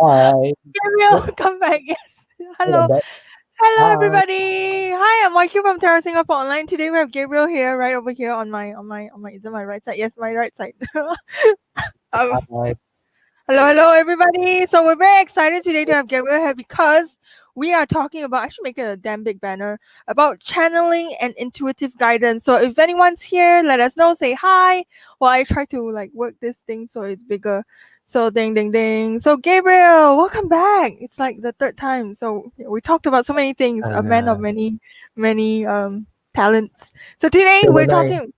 Hi. Gabriele, come back. Yes. Hello. Welcome back. Hello, Hi. everybody. Hi, I'm Marky from Terra Singapore Online. Today we have Gabriel here, right over here on my. Is it my right side? Yes, my right side. um, Hi. hello, everybody. So we're very excited today to have Gabriel here because we are talking about. I should make it a damn big banner about channeling and intuitive guidance. So if anyone's here, let us know. Say hi. While I try to like work this thing so it's bigger. So ding ding ding. So Gabriel, welcome back. It's like the third time. So we talked about so many things. A man of many talents. So today we're Gemini. talking.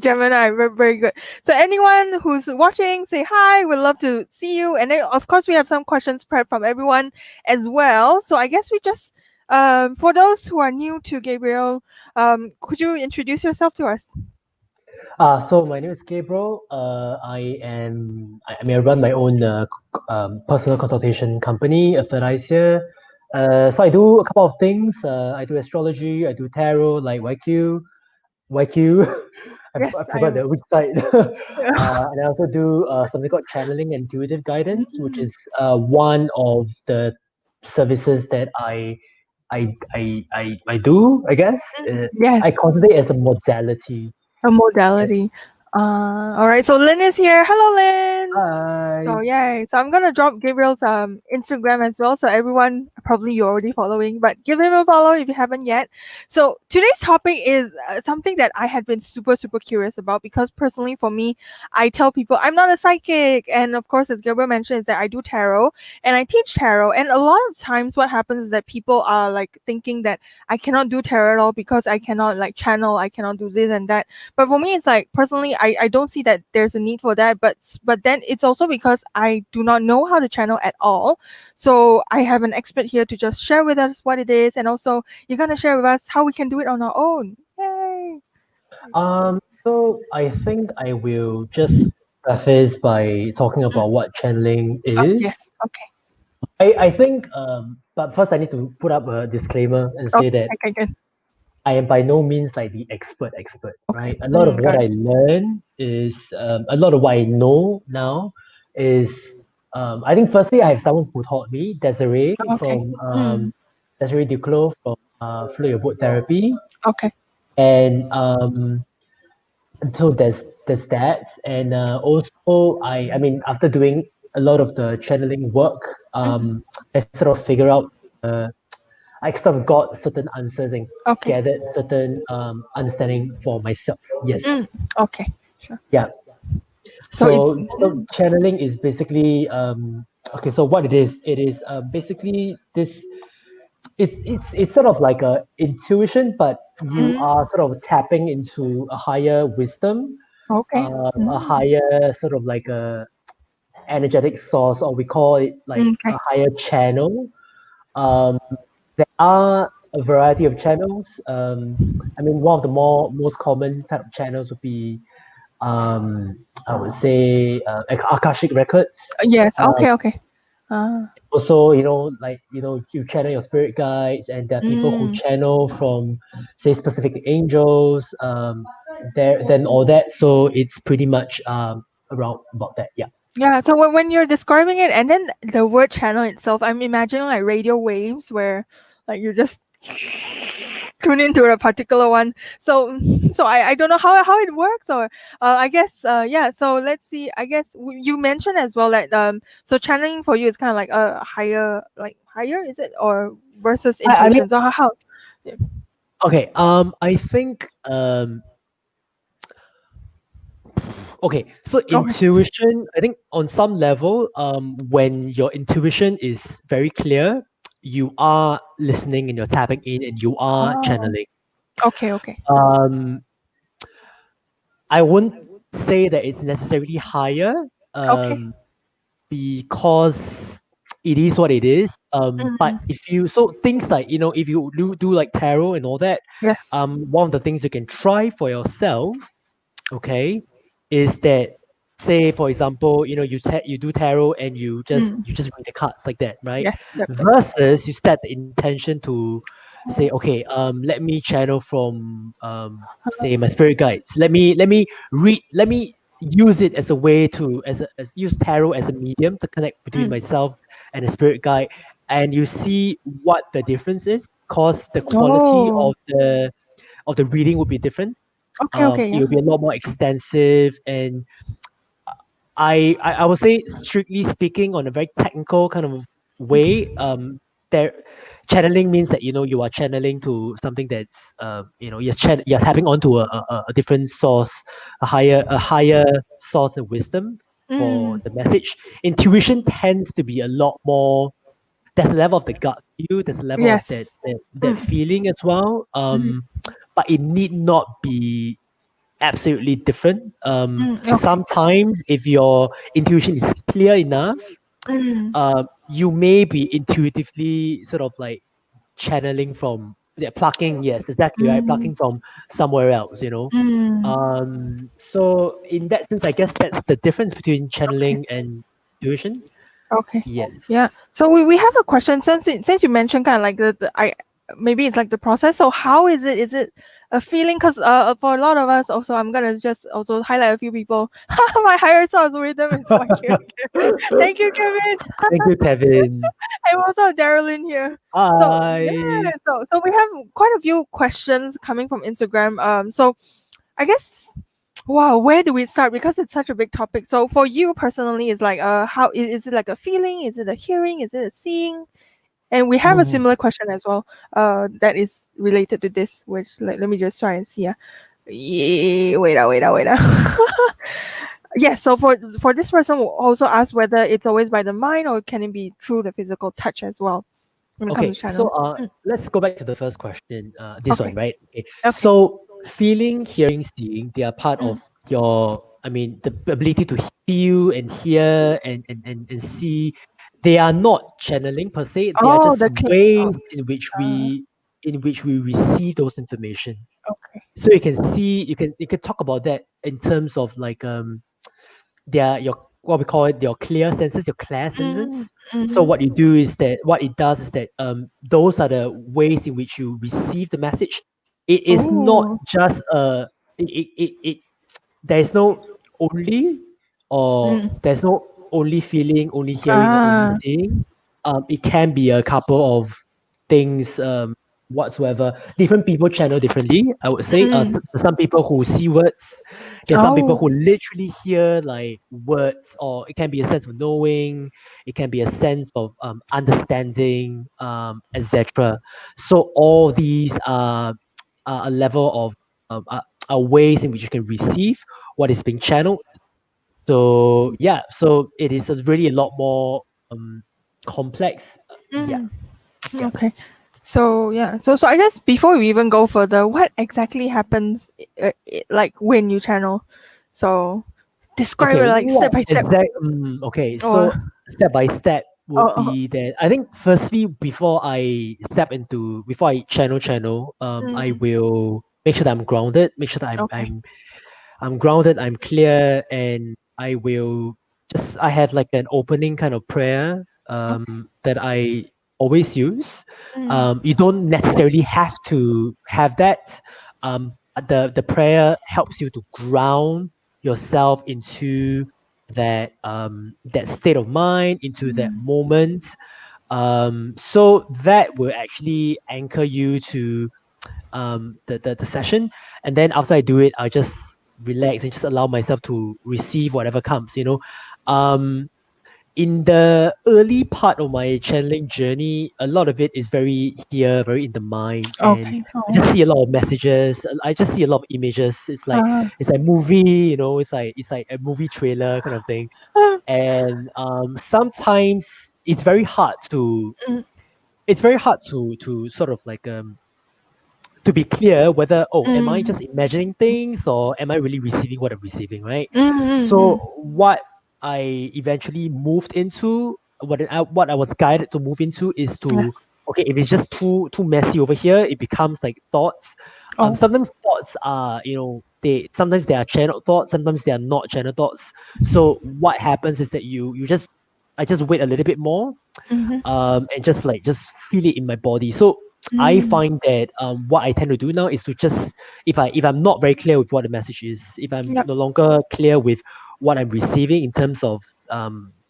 Gemini, very good. So anyone who's watching, say hi. We'd love to see you. And then of course we have some questions prepped from everyone as well. So I guess we just for those who are new to Gabriel, could you introduce yourself to us? So my name is Gabriel. I run my own personal consultation company, Seer. So I do a couple of things. I do astrology. I do tarot, like YQ. I Yes, I forgot am. the which side. And I also do something called channeling and intuitive guidance, which Mm, is one of the services that I do. I guess yes. I consider it as a modality. A Yeah. modality. All right. So Lynn is here. Hello, Lynn. So Hi. yay. So I'm gonna drop Gabriel's Instagram as well. So everyone probably you're already following, but give him a follow if you haven't yet. So today's topic is something that I had been super curious about because personally for me, I tell people I'm not a psychic, and of course as Gabriel mentioned, is that I do tarot and I teach tarot. And a lot of times, what happens is that people are like thinking that I cannot do tarot at all because I cannot like channel, I cannot do this and that. But for me it's like personally I don't see that there's a need for that, but then it's also because I do not know how to channel at all. So I have an expert here to just share with us what it is, and also you're going to share with us how we can do it on our own. Yay. So I think I will just preface by talking Mm. about what channeling Oh is. yes, okay. I think, but first I need to put up a disclaimer and say Okay, that okay, good. I am by no means like the expert, Okay. right? A lot of what Got it. I learn is a lot of what I know now is I think firstly I have someone who taught me, Desiree Okay. from Mm. Desiree Duclos from Flow Your Boat Therapy, Okay. and so there's that, and also I mean after doing a lot of the channeling work, Mm. I sort of figure out I sort of got certain answers and Okay. gathered certain understanding for myself. Yes. Mm. Okay. Sure. Yeah. So it's So channeling is basically okay. So what it is basically this. It's sort of like a intuition, but you mm. are sort of tapping into a higher wisdom, Okay. a Mm. higher sort of like a energetic source, or we call it like a Okay. higher channel. Um, there are a variety of channels. I mean, one of the most common type of channels would be, I would say, Akashic records. Yes. Um, Okay. Okay. Ah. Also, like you channel your spirit guides, and there are people who Mm. channel from, say, specific angels. There, then all that. So it's pretty much around about that. Yeah. Yeah, so when you're describing it and then the word channel itself, I'm imagining like radio waves where like you just tune into a particular one. So so I don't know how it works, or I guess yeah, so let's see. I guess you mentioned as well that so channeling for you is kind of like a higher, like higher, is it, or versus I mean, intuition? So how yeah. okay. I think okay, so Okay. intuition, I think on some level, when your intuition is very clear, you are listening and you're tapping in and you are Oh, channeling. okay, okay. Um, I wouldn't say that it's necessarily higher, Okay. um, because it is what it is. But Mm, if you so things like if you do like tarot and all that, yes. one of the things you can try for yourself, okay, is that say for example you do tarot and Mm, you just read the cards like that, right? yes. Yep. Versus you set the intention to say, okay, let me channel from say my spirit guides, let me use it as a way to as use tarot as a medium to connect between Mm, myself and a spirit guide, and you see what the difference is, because the quality Oh, of the reading would be different. okay, okay, It yeah. will be a lot more extensive, and I would say, strictly speaking, on a very technical kind of way, there channeling means that you are channeling to something that's you're tapping onto a different source, a higher source of wisdom for Mm, the message. Intuition tends to be a lot more. There's a level of the gut feel. There's a level of that yes. that Mm, feeling as well. mm, But it need not be absolutely different. okay. Sometimes if your intuition is clear enough, Mm, you may be intuitively sort of like channeling from, yeah, plucking. Yes, exactly right. mm, Plucking from somewhere else. mm. So in that sense, I guess that's the difference between Okay. channeling and intuition. Okay. Yes. Yeah. So we have a question since you mentioned kind of like the I maybe it's like the process. So how is it? Is it a feeling? Because for a lot of us, also I'm gonna just also highlight a few people. My higher source wisdom is working. Thank you, Kevin. Thank you, Kevin. And also Darylyn here. So yeah, Hi. so we have quite a few questions coming from Instagram. So I guess, wow, where do we start? Because it's such a big topic. So for you personally, it's like how is it like a feeling? Is it a hearing? Is it a seeing? And we have a Mm, similar question as well. That is related to this. Which let me just try and see. Yeah, wait. Yes. So for this person, will also ask whether it's always by the mind or can it be through the physical touch as well when it comes Okay, to so channel. Mm, let's go back to the first question. This one, okay. right? Okay. Okay. So feeling, hearing, seeing, they are part Mm. of your, I mean, the ability to feel and hear and see. They are not channeling per se. They are Oh, just the clean. Oh, ways uh, in which we receive those information. okay. So you can see, you can talk about that in terms of like they are your, what we call it, your clear senses, your clear senses. Mm, So what you mm-hmm. do is that, what it does is that, those are the ways in which you receive the message. It is not Oh. just it there is no only, or Mm. there's no only feeling, only hearing, or only Ah. seeing. It can be a couple of things, whatsoever. Different people channel differently, I would say. Mm. Some people who see words, there's some people Oh. who literally hear like words, or it can be a sense of knowing, it can be a sense of understanding, etc. So all these are a level of are ways in which you can receive what is being channeled. So yeah, so it is really a lot more complex. Yeah, Mm. yeah. Okay. So yeah. So I guess before we even go further, what exactly happens like when you channel? So describe Okay, it like what step by step. exact? Okay, Or so step by step oh, would oh. be that, I think firstly, before I channel, I Mm. will make sure that I'm grounded, make sure that Okay. I'm grounded, I'm clear, and I have like an opening kind of prayer Okay. that I always use. Mm. You don't necessarily have to have that. The prayer helps you to ground yourself into that state of mind, into that Mm. moment. So that will actually anchor you to the session, and then after I do it, I just relax and just allow myself to receive whatever comes. um in the early part of my channeling journey, a lot of it is very here, very in the mind, and Okay. I just Oh. see a lot of messages, I just see a lot of images. It's like movie. It's like a movie trailer kind of thing. Ah. And sometimes it's very hard to Mm. sort of like to be clear whether, oh, am I Mm. just imagining things, or am I really receiving what I'm receiving, right? Mm. Mm. So Mm. what I eventually moved into, what I was guided to move into, is to, Yes. okay, if it's just too messy over here, it becomes like thoughts. Oh. Sometimes thoughts are, sometimes they are channeled thoughts, sometimes they are not channeled thoughts. So what happens is that I just wait a little bit more, Mm-hmm. and just feel it in my body. So I Mm. find that what I tend to do now is to just, if I'm not very clear with what the message is, if I'm Yep. no longer clear with what I'm receiving in terms of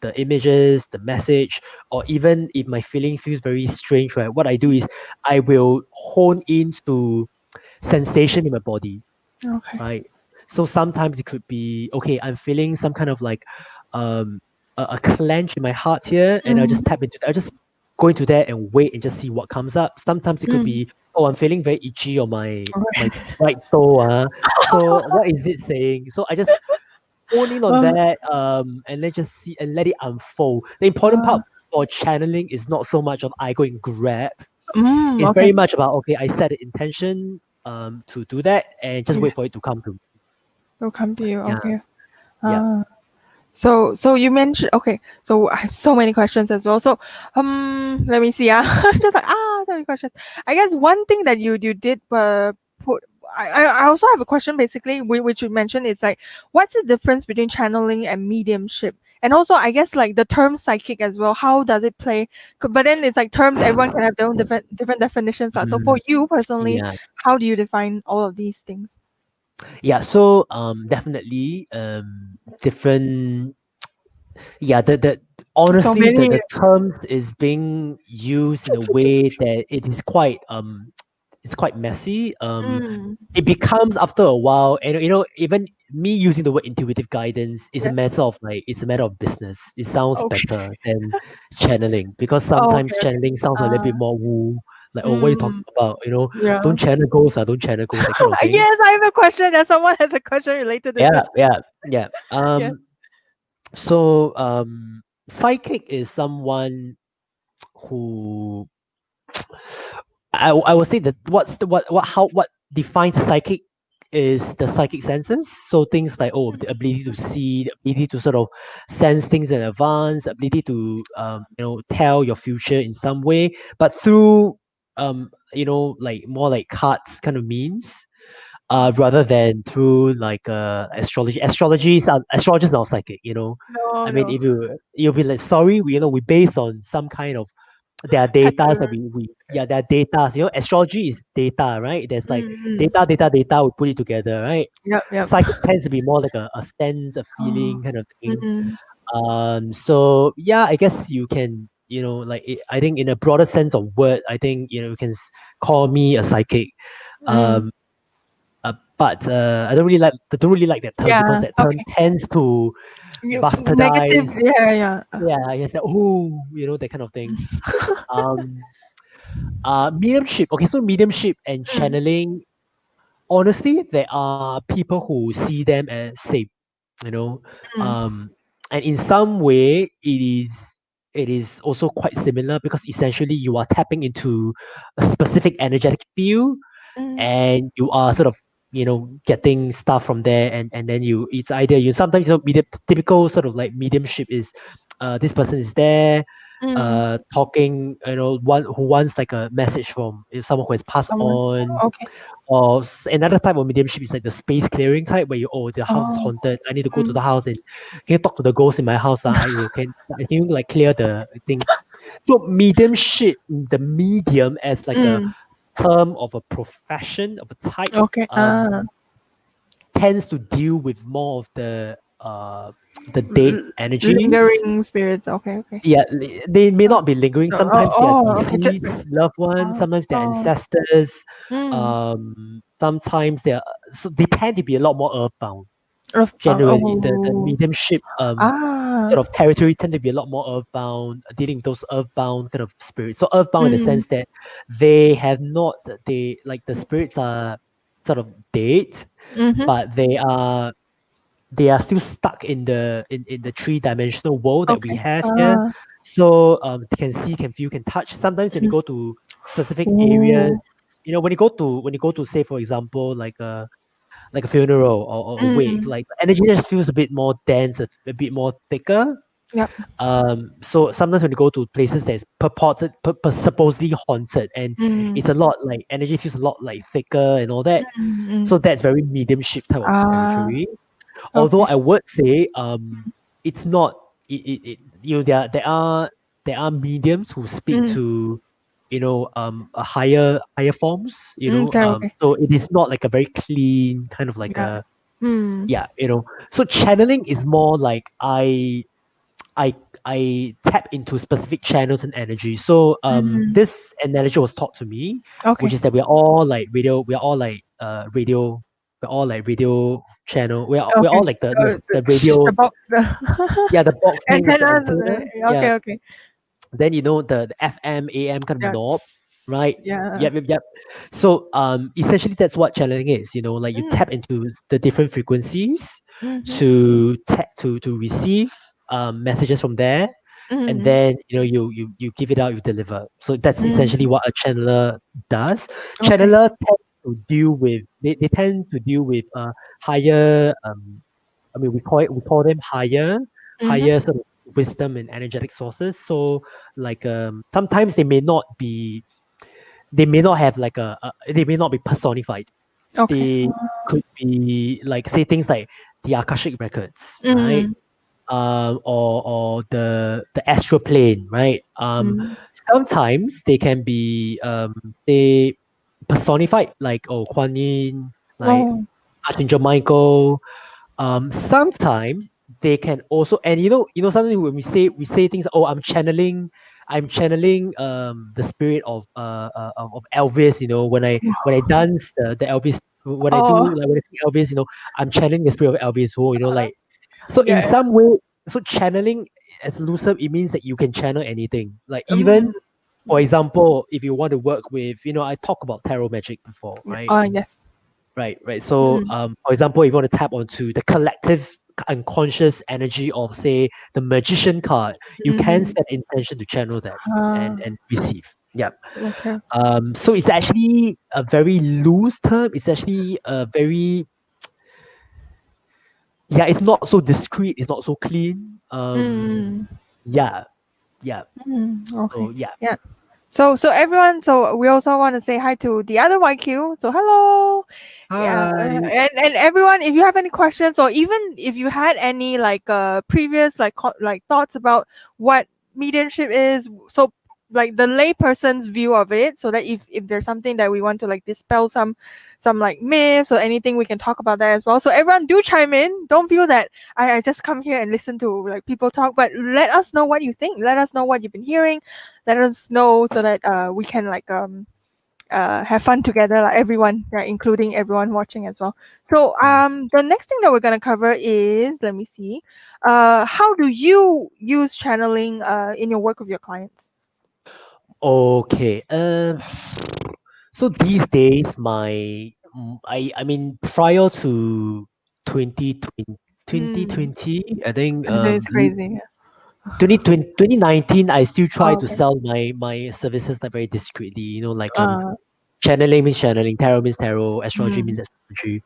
the images, the message, or even if my feeling feels very strange, right? What I do is I will hone into sensation in my body, Okay. right? So sometimes it could be okay, I'm feeling some kind of like um a clench in my heart here, and I'll just Mm. tap into I just go into there and wait and just see what comes up. Sometimes it could Mm. be, oh, I'm feeling very itchy on my Okay. right toe. So what is it saying? So I just hone in on Uh, that, and then just see and let it unfold. The important uh, part for channeling is not so much of I go and grab. It's very okay. much about okay, I set an intention to do that and just Yeah. wait for it to come to me. Will come to you. Yeah, Okay. yeah. Uh, so you mentioned, okay. So I have so many questions as well. So let me see. Just like so many questions. I guess one thing that you did put. I also have a question basically, which you mentioned. It's like, what's the difference between channeling and mediumship? And also, I guess like the term psychic as well. How does it play? But then it's like terms. Everyone can have their own different definitions. So for Mm, you personally, yeah, how do you define all of these things? yeah. So definitely different. Yeah, the So honestly many. the terms is being used in a way that it is quite it's quite messy. Mm, It becomes after a while, and even me using the word intuitive guidance is a yes. matter of like it's a matter of business. It sounds Okay. better than channeling because Oh, sometimes okay. Okay. channeling sounds a little bit more woo, like oh what are you Mm, talking about? yeah. Don't channel ghosts, don't channel ghosts, that kind of thing. Yes, I have a question. That someone has a question related to this. Yeah, yeah, yeah. Yes. So psychic is someone who I would say that what's the what defines a psychic is the psychic senses. So things like the ability to see, the ability to sort of sense things in advance, ability to tell your future in some way, but through like more like cards kind of means. Rather than through like astrology. Astrologers are not psychic. No, I mean, no. if you'll be like, sorry, we based on some kind of there are data that Pattern. we yeah there are data. Astrology is data, right? There's like Mm. data. We put it together, right? Yep, yep. Psychic tends to be more like a sense, a Oh. feeling kind of thing. Mm, So yeah, I guess you can like I think in a broader sense of word, I think you can call me a psychic. mm. Um, but I don't really like that term because Yeah. that term Okay. tends to Negative. bastardize. Yeah, yeah. Yeah, I guess that that kind of thing. Um, mediumship. Okay, so mediumship and Mm, channeling. Honestly, there are people who see them as same. You know, mm, um, and in some way, it is also quite similar because essentially you are tapping into a specific energetic field mm. and you are sort of getting stuff from there, and then it's either you sometimes medium, typical sort of like mediumship is this person is there Mm. talking, one who wants like a message from someone who has passed Someone. on, Okay. or another type of mediumship is like the space clearing type where the house is Oh. haunted, I need to go to Mm. the house and can you talk to the ghost in my house, can you like clear the thing. So mediumship, the medium as like a Mm. term of a profession of a type, Okay. tends to deal with more of the dead L- energies. Lingering spirits. Okay. Okay. Yeah, they may Uh, not be lingering. oh, Sometimes they are oh, okay. Just deceased loved ones. oh, Sometimes they're oh. ancestors. Mm. Sometimes they tend to be a lot more earthbound. Generally, the Oh. mediumship Ah. sort of territory tend to be a lot more earthbound, dealing with those earthbound kind of spirits. So earthbound in the Mm. sense that they have not they like the spirits are sort of dead, Mm-hmm. but they are still stuck in the three-dimensional world that we Okay. have here. So they can see, can feel, can touch. Sometimes when you Mm. go to specific areas, Oh. when you go to say for example like a funeral or a wake, Mm. like the energy just feels a bit more dense, a bit more thicker. Yep. So sometimes when you go to places that's supposedly haunted, and Mm. it's a lot like energy feels a lot like thicker and all that. Mm. Mm. So that's very mediumship type of Ah. territory. Although Okay. I would say it's not there are mediums who speak Mm. to a higher forms, Okay. Okay. so it is not like a very clean kind of like Yeah. a Mm. yeah. So channeling is more like I I tap into specific channels and energy. So Mm. this analogy was taught to me, which Okay. is that we're all like radio, we're all like radio, we're all like radio channel. We're all Okay. like the The radio, box, the yeah, the box thing with the antennas. antenna. Yeah. Okay, okay. Then the FM, AM kind of knob, right? Yes. Yeah. Yep. So essentially that's what channeling is, like you Mm. tap into the different frequencies Mm-hmm. to receive messages from there, and Mm-hmm. then you give it out, you deliver. So that's essentially Mm. what a channeler does. Okay. Channeler tend to deal with they tend to deal with higher I mean we call them higher Mm-hmm. sort of wisdom and energetic sources. So like sometimes they may not have like they may not be personified. Okay. They could be like say things like the Akashic records, right? Mm. Or the astral plane, right? Mm. Sometimes they can be they personified like Kuan Yin, like Oh. Archangel Michael. Sometimes they can also, and something when we say things, oh, I'm channeling the spirit of Elvis, when I dance the Elvis, when I Oh. do like when I sing Elvis, I'm channeling the spirit of Elvis, like so in Yeah. some way. So channeling as looser, it means that you can channel anything, like Mm. even for example, if you want to work with, I talk about tarot magic before, right? Yes. Right. So, Mm. for example, if you want to tap onto the collective unconscious energy of, say, the magician card, you can Mm-hmm. set intention to channel that and Uh, and receive. Yeah. okay. So it's actually a very loose term. It's actually a very yeah. It's not so discreet. It's not so clean. Mm. Yeah. Yeah. Mm. So Okay. yeah. Yeah. So everyone, so we also want to say hi to the other YQ. So hello. Yeah, Hi. and everyone, if you have any questions or even if you had any like previous like like thoughts about what mediumship is, so like the layperson's view of it, so that if there's something that we want to like dispel some like myths or anything, we can talk about that as well. So everyone do chime in. Don't feel that I just come here and listen to like people talk, but let us know what you think. Let us know what you've been hearing. Let us know so that we can like have fun together, like everyone, yeah, including everyone watching as well. So the next thing that we're gonna cover is, let me see, how do you use channeling in your work with your clients? Okay. So these days, I mean, prior to 2020, Mm, 2020, I think that is crazy. 2019, I still try Oh, to okay. sell my services like very discreetly. Like Uh, channeling means channeling, tarot means tarot, astrology means mm, astrology.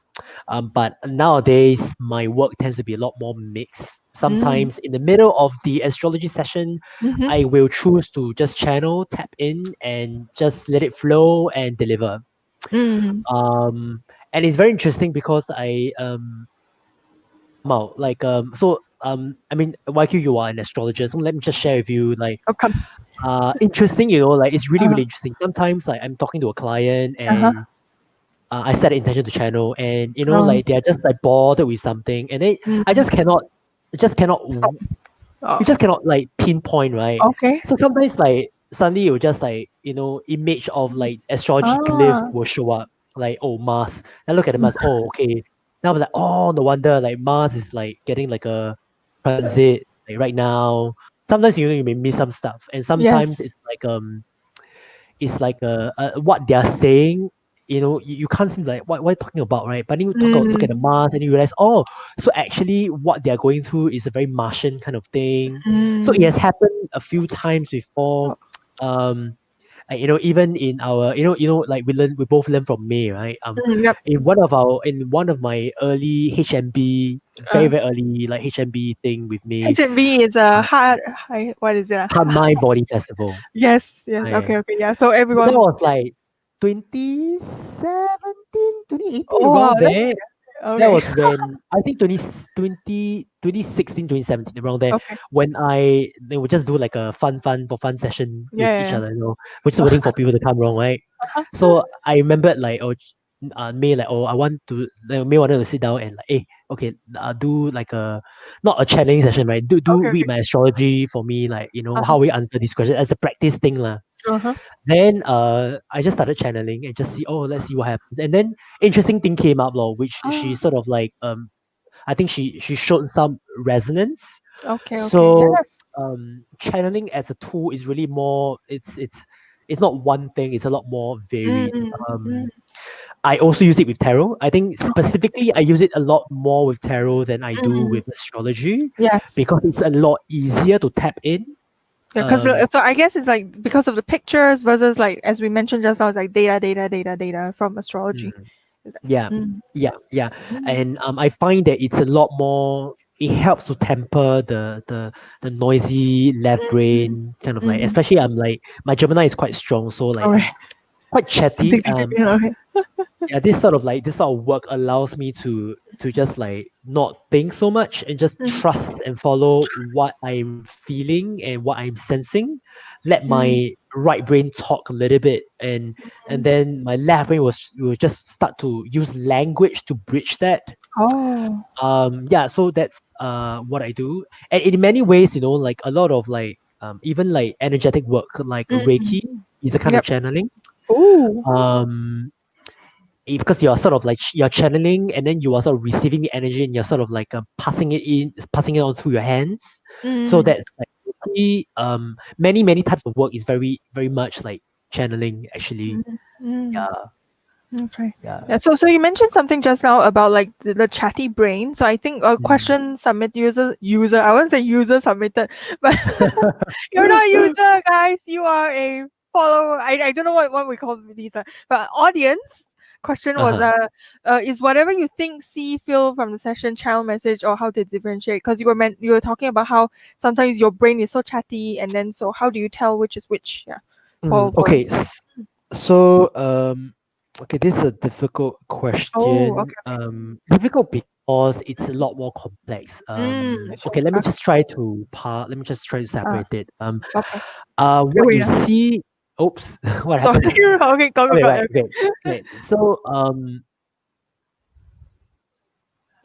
But nowadays, my work tends to be a lot more mixed. mm, Sometimes in the middle of the astrology session, mm-hmm, I will choose to just channel, tap in, and just let it flow and deliver. mm, Um, and it's very interesting because I mean, YQ, you are an astrologer, so let me just share with you like oh, come. interesting, like it's really, Uh, really interesting. Sometimes like I'm talking to a client uh-huh. and I set an intention to channel, and Oh, like they're just like bothered with something, and they I mm, stop. you Oh, just cannot like pinpoint, right? okay. So sometimes like suddenly you just like image of like astrology glyph Ah, will show up, like, oh, Mars. Then look at the Mars. Oh, okay. Now I'm like, oh, no wonder like Mars is like getting like a transit like right now. Sometimes you may miss some stuff, and yes. sometimes it's like what they're saying. You can't seem like what are you talking about, right? But then you look at the Mm, Mars and you realize, oh, so actually what they're going through is a very Martian kind of thing. So it mm, has happened a few times before. oh, Um, like, even in our, like we both learn from May, right? yep. In one of my early HMB, very Uh, very early like HMB thing with me, H&B is a uh, hard, what is it? Heart Mind Body Festival. Yes, yes. Right? Okay, okay. Yeah. So So that everyone. was like 2017, 2018, Oh, around that's there. That okay. was when I think 2016, 2017, around there, Okay. when they would just do like a fun session with Yeah, each yeah, other. We're just waiting for people to come wrong, right? yeah. So I remembered like, oh, May like, oh, I want to, like, May wanted to sit down and like, hey, okay, do like a, not a channeling session, right? Do Okay, read okay. my astrology for me, like, Uh-huh. how we answer these questions as a practice thing lah. Uh-huh. Then I just started channeling and just see, oh, let's see what happens. And then interesting thing came up, lor, which she Ah, sort of like I think she showed some resonance. okay, okay. So Yes. channeling as a tool is really more, it's not one thing, it's a lot more Mm, varied. mm, mm. I also use it with tarot. I think Okay. specifically I use it a lot more with tarot than I Mm, do mm. with astrology Yes. because it's a lot easier to tap in. Yeah, because Um, so I guess it's like because of the pictures versus like as we mentioned just now, it's like data, data, data, data from astrology. mm, Is that, yeah, mm, yeah, mm, and I find that it's a lot more. It helps to temper the noisy left mm, brain kind of like. mm. Especially I'm like my Gemini is quite strong, so like All right. I'm quite chatty. Okay. Yeah, this sort of work allows me to just like not think so much and just Mm, trust and follow what I'm feeling and what I'm sensing. Let mm, my right brain talk a little bit, and mm. then my left brain will just start to use language to bridge that. Oh. Yeah, so that's what I do. And in many ways, like a lot of like even like energetic work like Mm. Reiki is a kind of Yep. channeling. Ooh. Um because you're sort of like you're channeling and then you are sort of receiving the energy and you're sort of like passing it on through your hands. So Mm. that's like really, many types of work is very very much like channeling actually. Mm. Mm. Yeah, Okay. yeah. Yeah. So you mentioned something just now about like the chatty brain. So I think a Mm. question user. I won't say user submitted, but you're not a user, guys. You are a follower. I don't know what we call these, but audience question was Uh-huh. is whatever you think, see, feel from the session channel message or how to differentiate? Because you were talking about how sometimes your brain is so chatty, and then so how do you tell which is which? Yeah. For Okay. So okay, this is a difficult oh, question. okay, okay. Difficult because it's a lot more complex. Sure. Okay, let me Okay. just try to let me just try to Uh, separate it. okay. What Wait, you see. Oops, what sorry. happened? Okay, go, Okay, go. right. Okay. Okay, okay.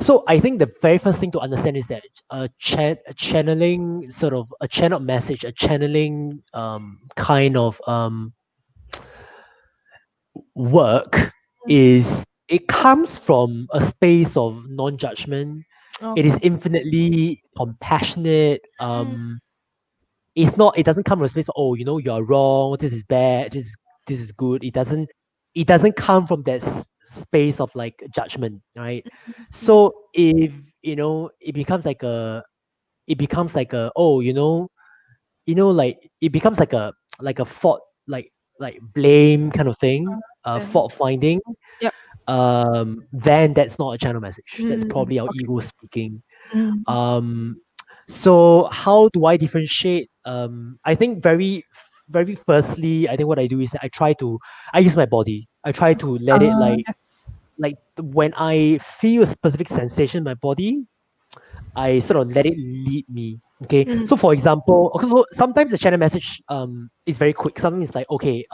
So I think the very first thing to understand is that a channeling sort of a channeled message, a channeling kind of work Mm, is it comes from a space of non-judgment. It is okay. infinitely compassionate. Mm, It doesn't come from a space of, oh, you're wrong, this is bad, this is good. It doesn't come from that space of like judgment, right? mm, So if it becomes like a, oh, like it becomes like a fault, like blame kind of thing, then fault finding. yep. Then that's not a channel message, that's Mm, probably our okay. ego speaking. Mm, um so how do I differentiate? I think very firstly, I think what I do is I use my body. I try to let it yes. when I feel a specific sensation in my body, I sort of let it lead me. Okay. Mm, So for example, okay, so sometimes the channel message is very quick. Sometimes it's like, okay,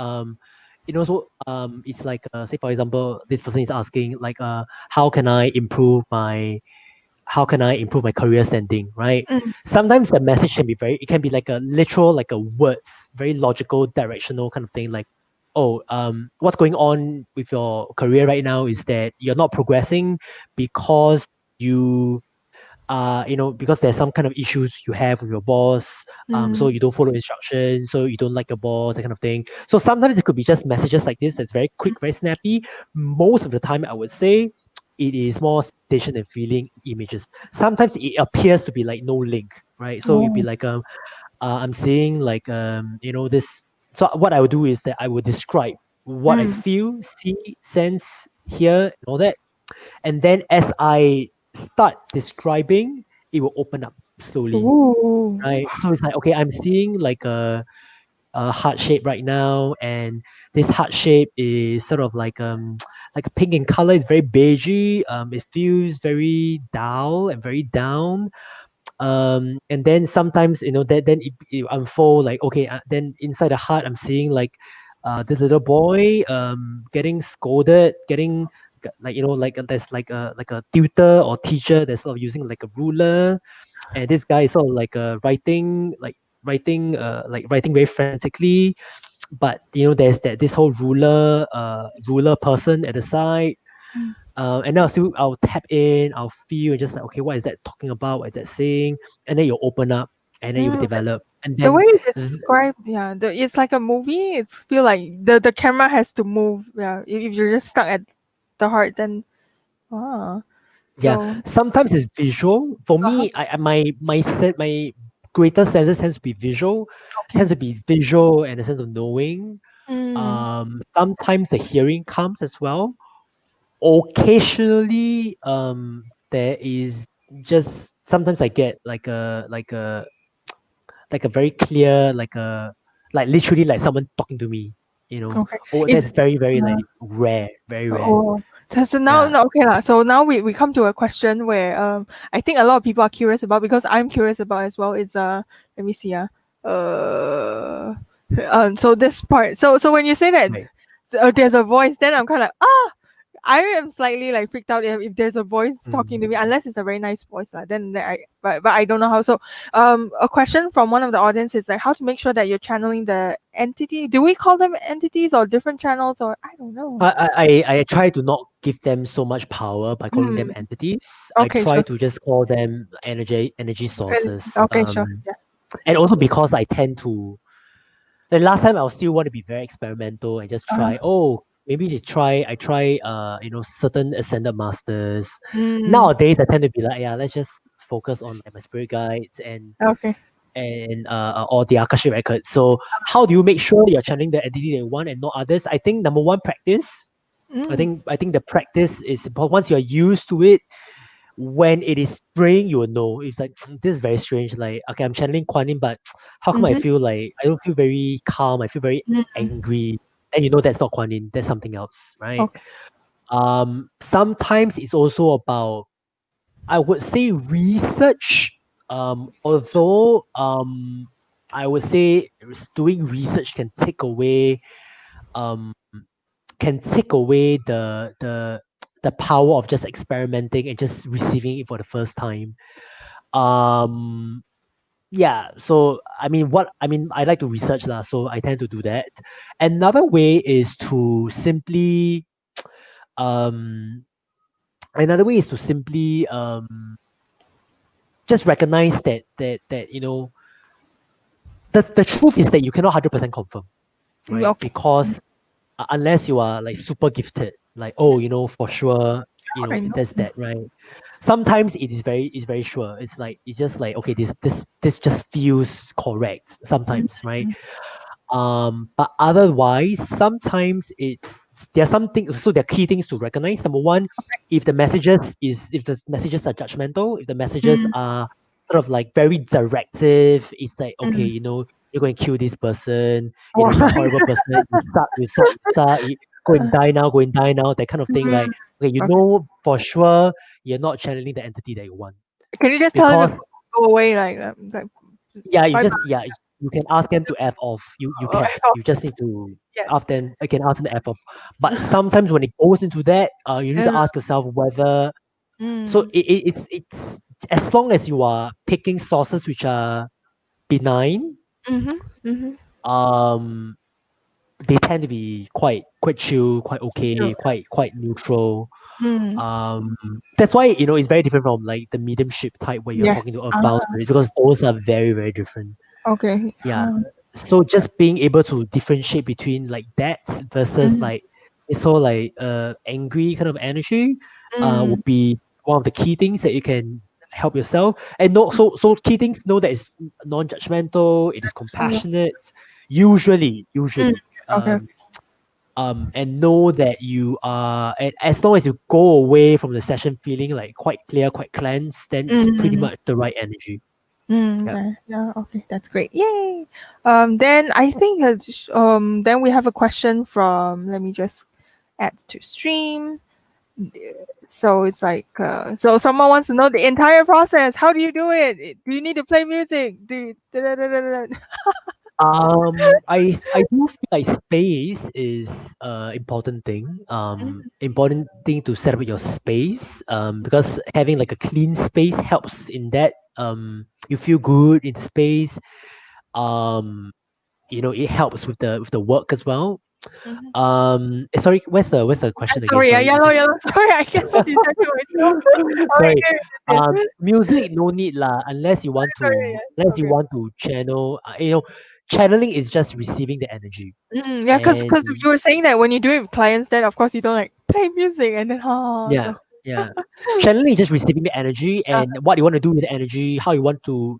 it's like, say for example, this person is asking like, how can I improve my career standing, right? mm, Sometimes the message it can be like a literal, like a words, very logical, directional kind of thing, like, oh, what's going on with your career right now is that you're not progressing because you because there's some kind of issues you have with your boss. So mm, you don't follow instructions, so you don't like your boss, that kind of thing. So sometimes it could be just messages like this that's very quick, very snappy. Most of the time, I would say it is more sensation and feeling images. Sometimes it appears to be like no link, right? So you'd be oh, like, I'm seeing like, this. So what I would do is that I would describe what I mm, feel, see, sense, hear, and all that, and then as I start describing, it will open up slowly, ooh, right? So it's like, okay, I'm seeing like a heart shape right now, and this heart shape is sort of like a pink in color. It's very beigey. It feels very dull and very down. And then sometimes, then it unfold like, okay, then inside the heart I'm seeing like this little boy getting scolded, getting like there's like a tutor or teacher that's sort of using like a ruler, and this guy is sort of like writing very frantically, but there's this whole ruler person at the side. And now I'll tap in, I'll feel, and just like, okay, what is that talking about? What is that saying? And then you'll open up, and then you Mm, develop, and the then way you th- describe, yeah, it's like a movie. It's feel like the camera has to move. Yeah, if you're just stuck at the heart, then ah, yeah, so sometimes it's visual. For uh-huh. me, my greater senses Okay. tends to be visual and a sense of knowing. Mm, Sometimes the hearing comes as well. Occasionally, there is just sometimes I get like a very clear, like literally like someone talking to me. okay. Oh, Is that's very very uh, like rare, very rare. oh, so now Yeah, no, okay lah. So now we come to a question where I think a lot of people are curious about, because I'm curious about as well. It's let me see uh so this part, so when you say that right. there's a voice, then I'm kind of I am slightly like freaked out if there's a voice talking to Mm. me, unless it's a very nice voice lah. Then I but I don't know how. So a question from one of the audience is like how to make sure that you're channeling the entity. Do we call them entities or different channels, or I don't know. I try to not give them so much power by calling them Hmm. entities. I Okay, try sure. to just call them energy sources. Okay, sure. Yeah. And also because I tend to. The last time I'll still want to be very experimental and just try. Uh-huh. Oh, maybe I try certain ascended masters. Mm, Nowadays I tend to be like, yeah, let's just focus on like my spirit guides okay. and or the Akashic records. So how do you make sure you're channeling the entity that you want and not others? I think number one, practice. Mm, I think the practice is important. Once you're used to it, when it is spraying, you will know. It's like this is very strange. Like, okay, I'm channeling Kuan Yin, but how come mm-hmm, I don't feel very calm. I feel very mm, angry. And that's not Kuan Yin. That's something else, right? okay. Sometimes it's also about, I would say, research. Although I would say doing research um can take away the power of just experimenting and just receiving it for the first time. Um, yeah. So I like to research lah. So I tend to do that. Another way is to simply um another way is to simply just recognize that the truth is that you cannot 100% confirm, right? Okay. Because unless you are like super gifted, like, oh, for sure, How do I know? there's that, right? Sometimes it's very sure. It's just like, okay, this just feels correct Mm, sometimes, right? But otherwise, sometimes there are some things. So there are key things to recognize. Number one, if the messages are judgmental, if the messages mm, are sort of like very directive, it's like, okay, mm. you're going to kill this person. Wow. You're a horrible person. You suck. Go and die now. That kind of thing, Mm, right? Okay, okay. for sure you're not channeling the entity that you want, Can you just tell him to because go away, like yeah, bye bye? you can ask them to F off. You Oh, can. You just need to yes. ask them. I can ask them to F off. But sometimes when it goes into that, you need to Uh, ask yourself whether. So mm, it's as long as you are picking sources which are benign, mm-hmm, mm-hmm. um, they tend to be quite chill, quite okay, Sure. quite neutral. Mm, That's why it's very different from like the mediumship type where you're talking to yes. earthbound spirits, because those are very very different. Okay. Yeah. So just being able to differentiate between like that versus Mm, like this whole like angry kind of energy mm, would be one of the key things that you can help yourself. And no, so key things, know that it's non-judgmental, it is sure. compassionate, usually Mm, usually okay. and know that you are, and as long as you go away from the session feeling like quite clear, quite cleansed, then it's pretty Mm, much the right energy. mm, Yeah. okay. Yeah. Okay. That's great. Yay. Then I think then we have a question from. Let me just add to stream. So it's like so someone wants to know the entire process. How do you do it? Do you need to play music? Do you, da, da, da, da, da. I do feel like space is important thing. Important thing to set up your space. Because having like a clean space helps in that. You feel good in the space. Um, it helps with the work as well. Mhm. Sorry, where's the question again? Sorry, yeah, Sorry, yellow, yellow. Sorry, I get so distracted myself. sorry. Okay, okay, okay. Music no need lah, Sorry, yeah. unless you Okay. want to channel. Channeling is just receiving the energy, Yeah, and because you were saying that when you do it with clients, then of course you don't like play music and then yeah, so yeah. Channeling is just receiving the energy, uh, and what you want to do with the energy, how you want to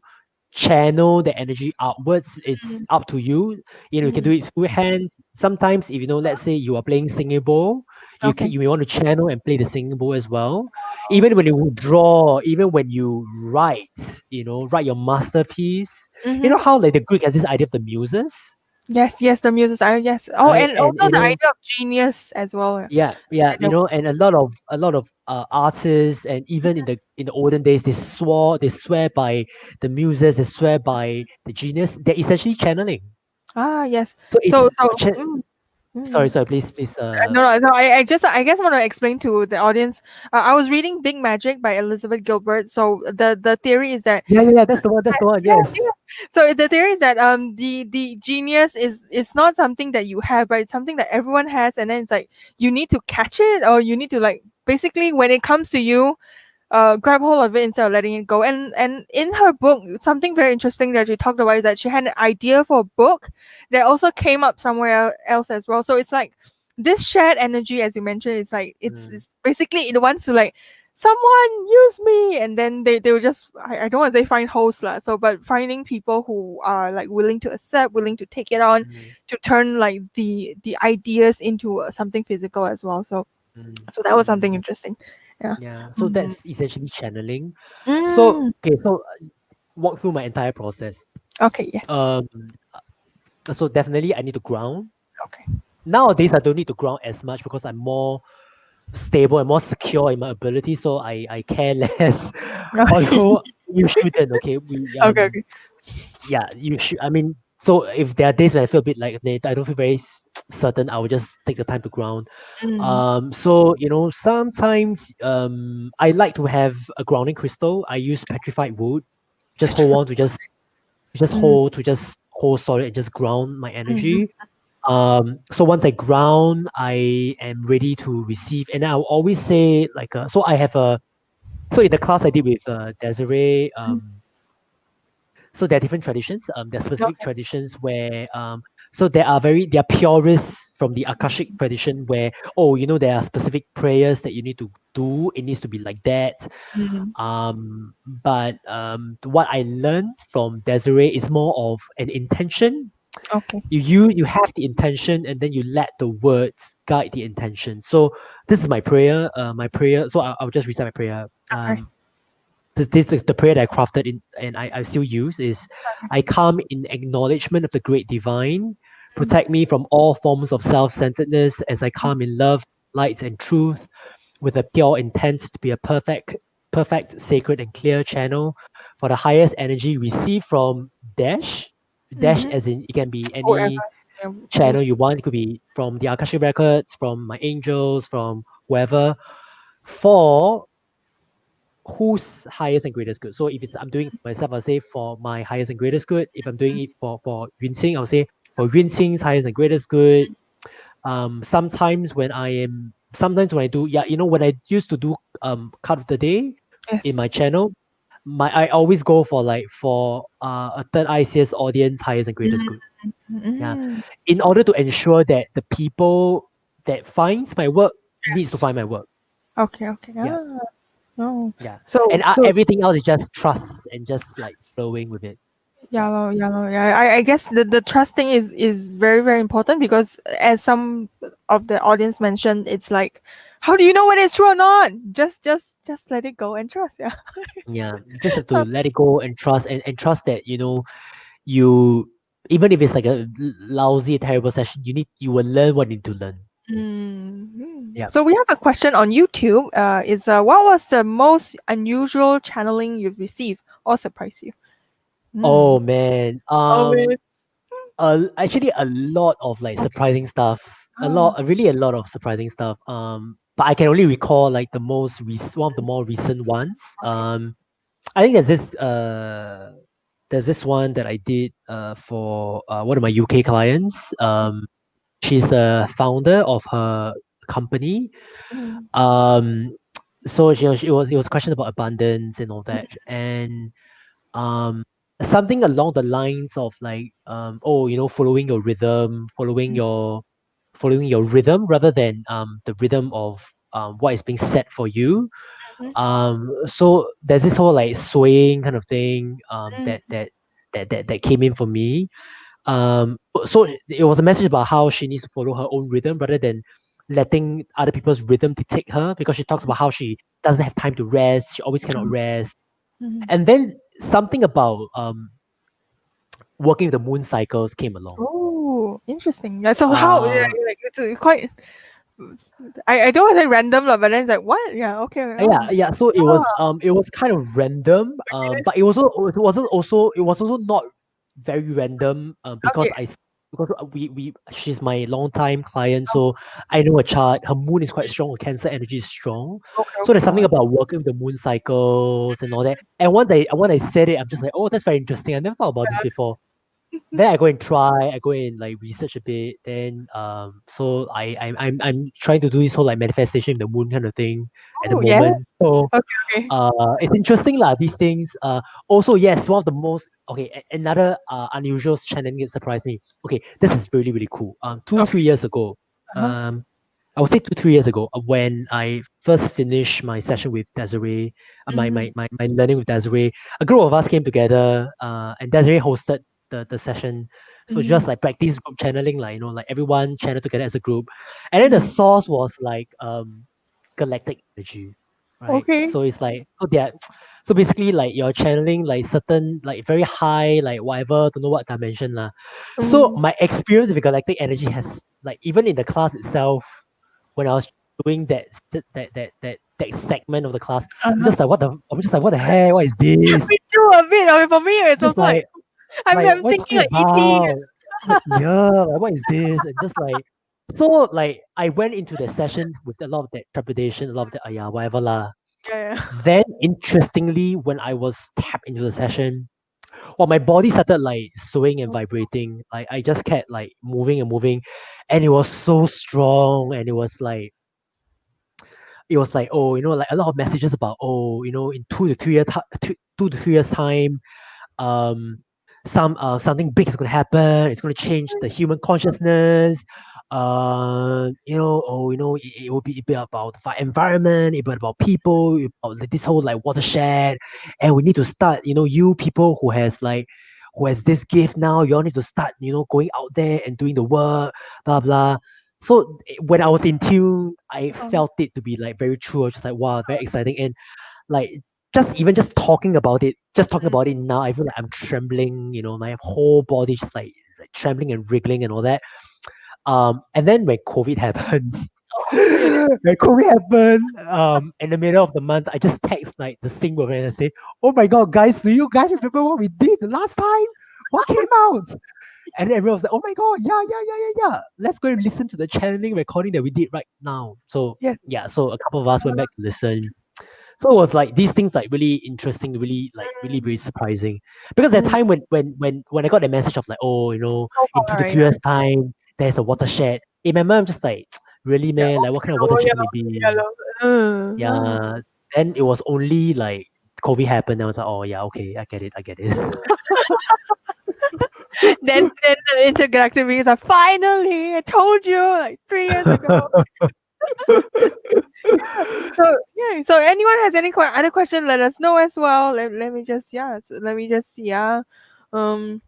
channel the energy outwards, it's mm, up to you. You can do mm, it through hands. Sometimes, if let's say you are playing singing bowl, okay. you may want to channel and play the singing bowl as well. Even when you draw, even when you write, write your masterpiece. You Mm-hmm. know how like the Greek has this idea of the muses, Yes, yes, the muses are yes. Oh, right? and And also the idea of genius as well. yeah, yeah, The- and a lot of artists, and even in the olden days, they swear by the muses, they swear by the genius. They're essentially channeling. yes. So So it's so. cha- sorry, Mm. sorry, please. No, no, no. I guess want to explain to the audience. I was reading Big Magic by Elizabeth Gilbert. So the theory is that Yeah, yeah, yeah. That's the one. That's the one. yes, Yes. yes. So the theory is that the genius is not something that you have, but it's something that everyone has, and then it's like you need to catch it, or you need to like basically when it comes to you, grab hold of it instead of letting it go. And in her book, something very interesting that she talked about is that she had an idea for a book that also came up somewhere else as well. So it's like this shared energy, as you mentioned, it's like Mm, it's basically it wants to like someone use me, and then they will just I don't want to say find hosts lah. So but finding people who are like willing to accept, willing to take it on, mm, to turn like the ideas into something physical as well. mm, So that was something mm. interesting. Yeah. Yeah. So Mm. that's essentially channeling. So Mm. okay, so walk through my entire process. Okay. Yes. Um. So definitely I need to ground. Okay. Nowadays I don't need to ground as much because I'm more stable and more secure in my ability, so I care less. Okay. Although you shouldn't, okay? We Okay. Okay. Yeah, you should. I mean, so if there are days when I feel a bit like I don't feel very certain, I will just take the time to ground. Mm. So sometimes I like to have a grounding crystal. I use petrified wood. Just hold Petrified. on Mm. to just hold solid and just ground my Mm-hmm. energy. So once I ground, I am ready to receive, and I'll always say like so I have a so in the class I did with Desiree. So there are different traditions. There are specific Okay. traditions where so there are purists from the Akashic tradition where there are specific prayers that you need to do. It needs to be like that. Mm. But what I learned from Desiree is more of an intention. Okay. You have the intention, and then you let the words guide the intention. So this is my prayer. My prayer. So I'll just recite my prayer. Okay. This is the prayer that I crafted in, and I still use is, I come in acknowledgement of the great divine. Protect me from all forms of self-centeredness as I come in love, light, and truth, with a pure intent to be a perfect, sacred, and clear channel for the highest energy received from Dash. Dash Mm-hmm. as in it can be Whoever. any Yeah. channel you want. It could be from the Akashic Records, from my angels, from whoever, for whose highest and greatest good. So if it's I'm doing it for myself, I'll say for my highest and greatest good. If I'm doing it for Yunqing, I'll say for Yunqing's highest and greatest good. Sometimes when I do, yeah, when I used to do card of the day in Yes. my channel, I always go for a third ICS audience highest and greatest good. Yeah, Mm. in order to ensure that the people that finds my work needs to Yes. find my work. Okay. Okay. Yeah, Oh. yeah, and So everything else is just trust and just like flowing with it. yeah, Yeah, no, yeah, no, yeah. I guess the trust thing is very very important because as some of the audience mentioned, it's like, how do you know whether it's true or not? Just let it go and trust. Yeah. yeah. You just have to let it go and trust, and trust that you, even if it's like a lousy, terrible session, you will learn what you need to learn. Mm. Yeah. So we have a question on YouTube. Is what was the most unusual channeling you've received or surprised you? Mm. Oh man. Oh man. actually a lot of like surprising stuff. Ah, Really a lot of surprising stuff. But I can only recall like one of the more recent ones. okay. I think there's this one that I did for one of my UK clients. She's the founder of her company. Mm, Um, so it was a question about abundance and all that, and um, something along the lines of like following your rhythm, following your rhythm rather than the rhythm of what is being set for you. So there's this whole like swaying kind of thing that came in for me. So it was a message about how she needs to follow her own rhythm rather than letting other people's rhythm dictate her, because she talks about how she doesn't have time to rest, she always cannot rest. mm. And then something about working with the moon cycles came along. Oh, interesting. Yeah, so how, yeah, Uh, like it's quite, I don't want to say random lah, but then it's like what? Yeah, okay. yeah, Oh, yeah. So it was kind of random. But it was also not very random. okay. Because we she's my longtime client, so I know her chart. Her moon is quite strong. Her Cancer energy is strong. Okay, So there's okay. something about working with the moon cycles and all that. And when I said it, I'm just like, oh, that's very interesting. I never thought about this before. Then I go and like research a bit. Then so I'm trying to do this whole like manifestation in the moon kind of thing at the Oh, yes. moment. So Okay, okay. it's interesting lah, these things. Also, yes, one of the most okay, another unusual channeling that surprised me. Okay, this is really really cool. Two Okay. three years ago, Uh-huh. I would say 2 3 years ago, when I first finished my session with Desiree, Mm-hmm. my learning with Desiree, a group of us came together, and Desiree hosted the session. So it's Mm-hmm. just like practice group channeling, like like everyone channel together as a group, and then the Mm-hmm. source was like galactic energy, right? Okay. So it's like so basically like you're channeling like certain like very high like whatever, don't know what dimension lah. So Mm. my experience with galactic energy has like even in the class itself, when I was doing that segment of the class, Uh-huh. I'm just like what the heck, what is this? Me too, a bit. Okay, for me, it's Just also like I'm what are you thinking talking like ET. about? Like, yeah, like what is this? And just like so like I went into the session with a lot of that trepidation, a lot of that yeah, whatever lah. Yeah, yeah. Then interestingly, when I was tapped into the session, well, my body started like swaying and vibrating. Like I just kept like moving and moving, and it was so strong. And it was like, oh, like a lot of messages about, oh, in 2 to 3 years time, um something big is going to happen. It's going to change the human consciousness. It will be a bit about the environment, a bit about people, about like this whole like watershed. And we need to start, you people who has this gift now, you all need to start, going out there and doing the work, blah blah. So when I was in tune, I Um, felt it to be like very true. I was just like, wow, very exciting. And like just talking about it now, I feel like I'm trembling, my whole body just like trembling and wriggling and all that. And then when COVID happened, really? in the middle of the month, I just text like the sing woman and I say, oh my god, guys, do you guys remember what we did the last time? What came out? And everyone was like, oh my god, yeah, yeah, yeah, yeah, yeah. Let's go and listen to the channeling recording that we did right now. So Yes. yeah, so a couple of us went back to listen. So it was like these things like really interesting, really like really really surprising. Because at the Mm. time when I got the message of like, oh, So in two far, to right? three Yeah. years time there's a watershed. In my mind I'm just like, really Yeah. man, like what kind of Oh, watershed can yellow, it be? yellow. Yeah. Then it was only like COVID happened. I was like, oh yeah, okay, I get it, I get it. Then the intergalactic beings are finally. I told you like 3 years ago. So yeah. So anyone has any other question? Let us know as well. Let me just let me just see. Yeah. Um.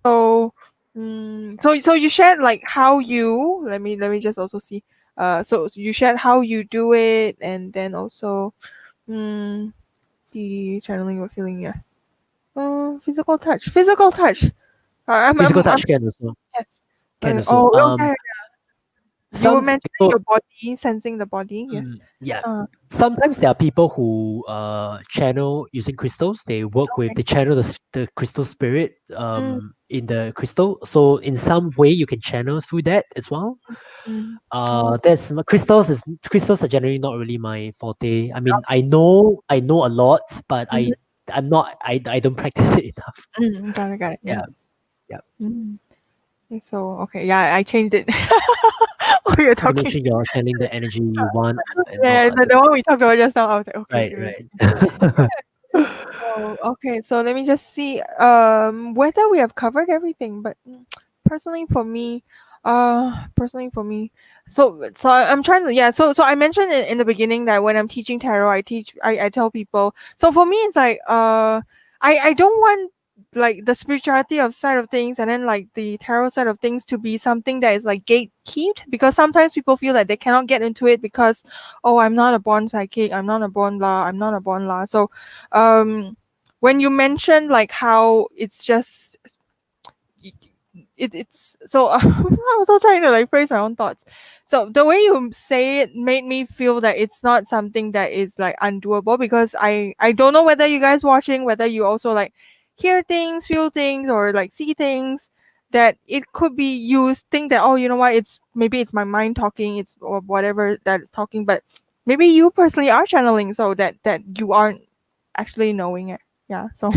So. So you shared like how you let me just also see. So you shared how you do it, and then also see channeling or feeling, yes. Physical touch. Physical I'm touch can also. yes. Can also. Oh, okay. You were Some mentioning people, your body, sensing the body. Yes. yeah, Uh, sometimes there are people who channel using crystals. They work with, okay. they channel the crystal spirit Mm, in the crystal. So in some way you can channel through that as well. oh, Crystals are generally not really my forte. I mean, I know a lot, but mhm. I don't practice it enough. Got it. Got it. Yeah. Yeah, yeah. Mm. So okay, yeah, I changed it. While you're So to make talking. sure you're channeling the energy you want and Yeah, not yeah, other. the one we talked about just now. I was like, okay, Right, give it. right. So okay, so let me just see whether we have covered everything. But personally for me, personally for me, I'm trying to, yeah. So I mentioned in the beginning that when I'm teaching tarot, I tell people. So for me, it's like I don't want like the spirituality of side of things and then like the tarot side of things to be something that is like gatekept, because sometimes people feel that they cannot get into it because, oh, I'm not a born psychic, I'm not a born la. So um when you mentioned like how it's just it's so I was also trying to like phrase my own thoughts. So the way you say it made me feel that it's not something that is like undoable, because I don't know whether you guys watching, whether you also like hear things, feel things, or like see things, that it could be you think that, oh, you know what, it's maybe it's my mind talking, it's or whatever that it's talking, but maybe you personally are channeling, so that you aren't actually knowing it. Yeah. So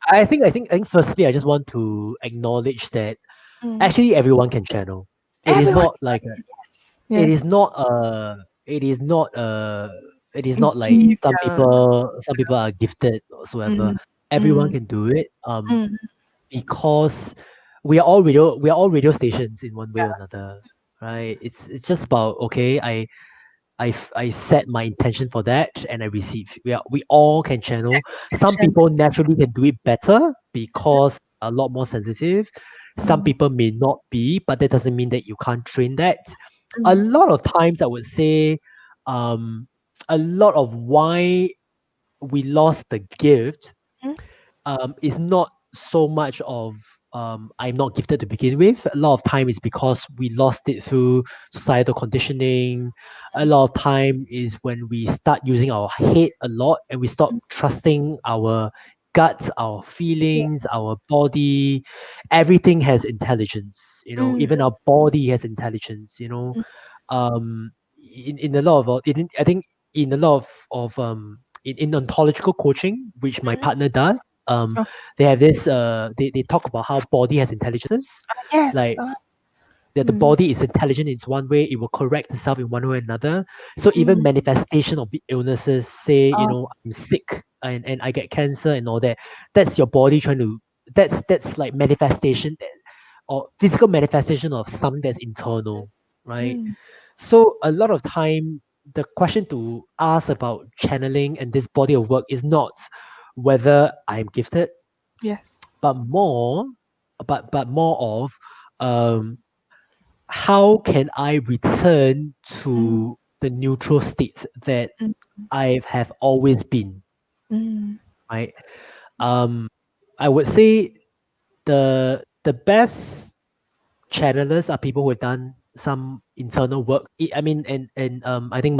I think firstly I just want to acknowledge that mm. actually everyone can channel. It is Everyone. not like Yes. it Yes. is not it is not it is not like Give, some yeah. people are gifted or whatsoever. Mm, Everyone mm, can do it. mm. Because we are all radio stations in one way or another. Right? It's just about, okay, I set my intention for that and I receive. We all can channel. Some Shan- people naturally can do it better because a lot more sensitive. Some mm, people may not be, but that doesn't mean that you can't train that. A mm, lot of times I would say um a lot of why we lost the gift mm, is not so much of I'm not gifted to begin with. A lot of time is because we lost it through societal conditioning. A lot of time is when we start using our head a lot and we stop trusting our guts, our yeah. feelings, our body. Everything has intelligence, Mm, even our body has intelligence. mm, In a lot of I think in a lot of in ontological coaching, which my mm. partner does, Oh, they have this they talk about how body has intelligences. yes. Like that the Mm, body is intelligent in one way, it will correct itself in one way or another. So even mm, manifestation of illnesses, say, oh, I'm sick and I get cancer and all that, that's your body trying to that's like manifestation or physical manifestation of something that's internal, right? mm, So a lot of time, the question to ask about channeling and this body of work is not whether I'm gifted, yes. but more, but more of um, how can I return Mm, to the neutral state that mm, I have always been, mm, right? Um, I would say the best channelers are people who have done some internal work. I mean, and I think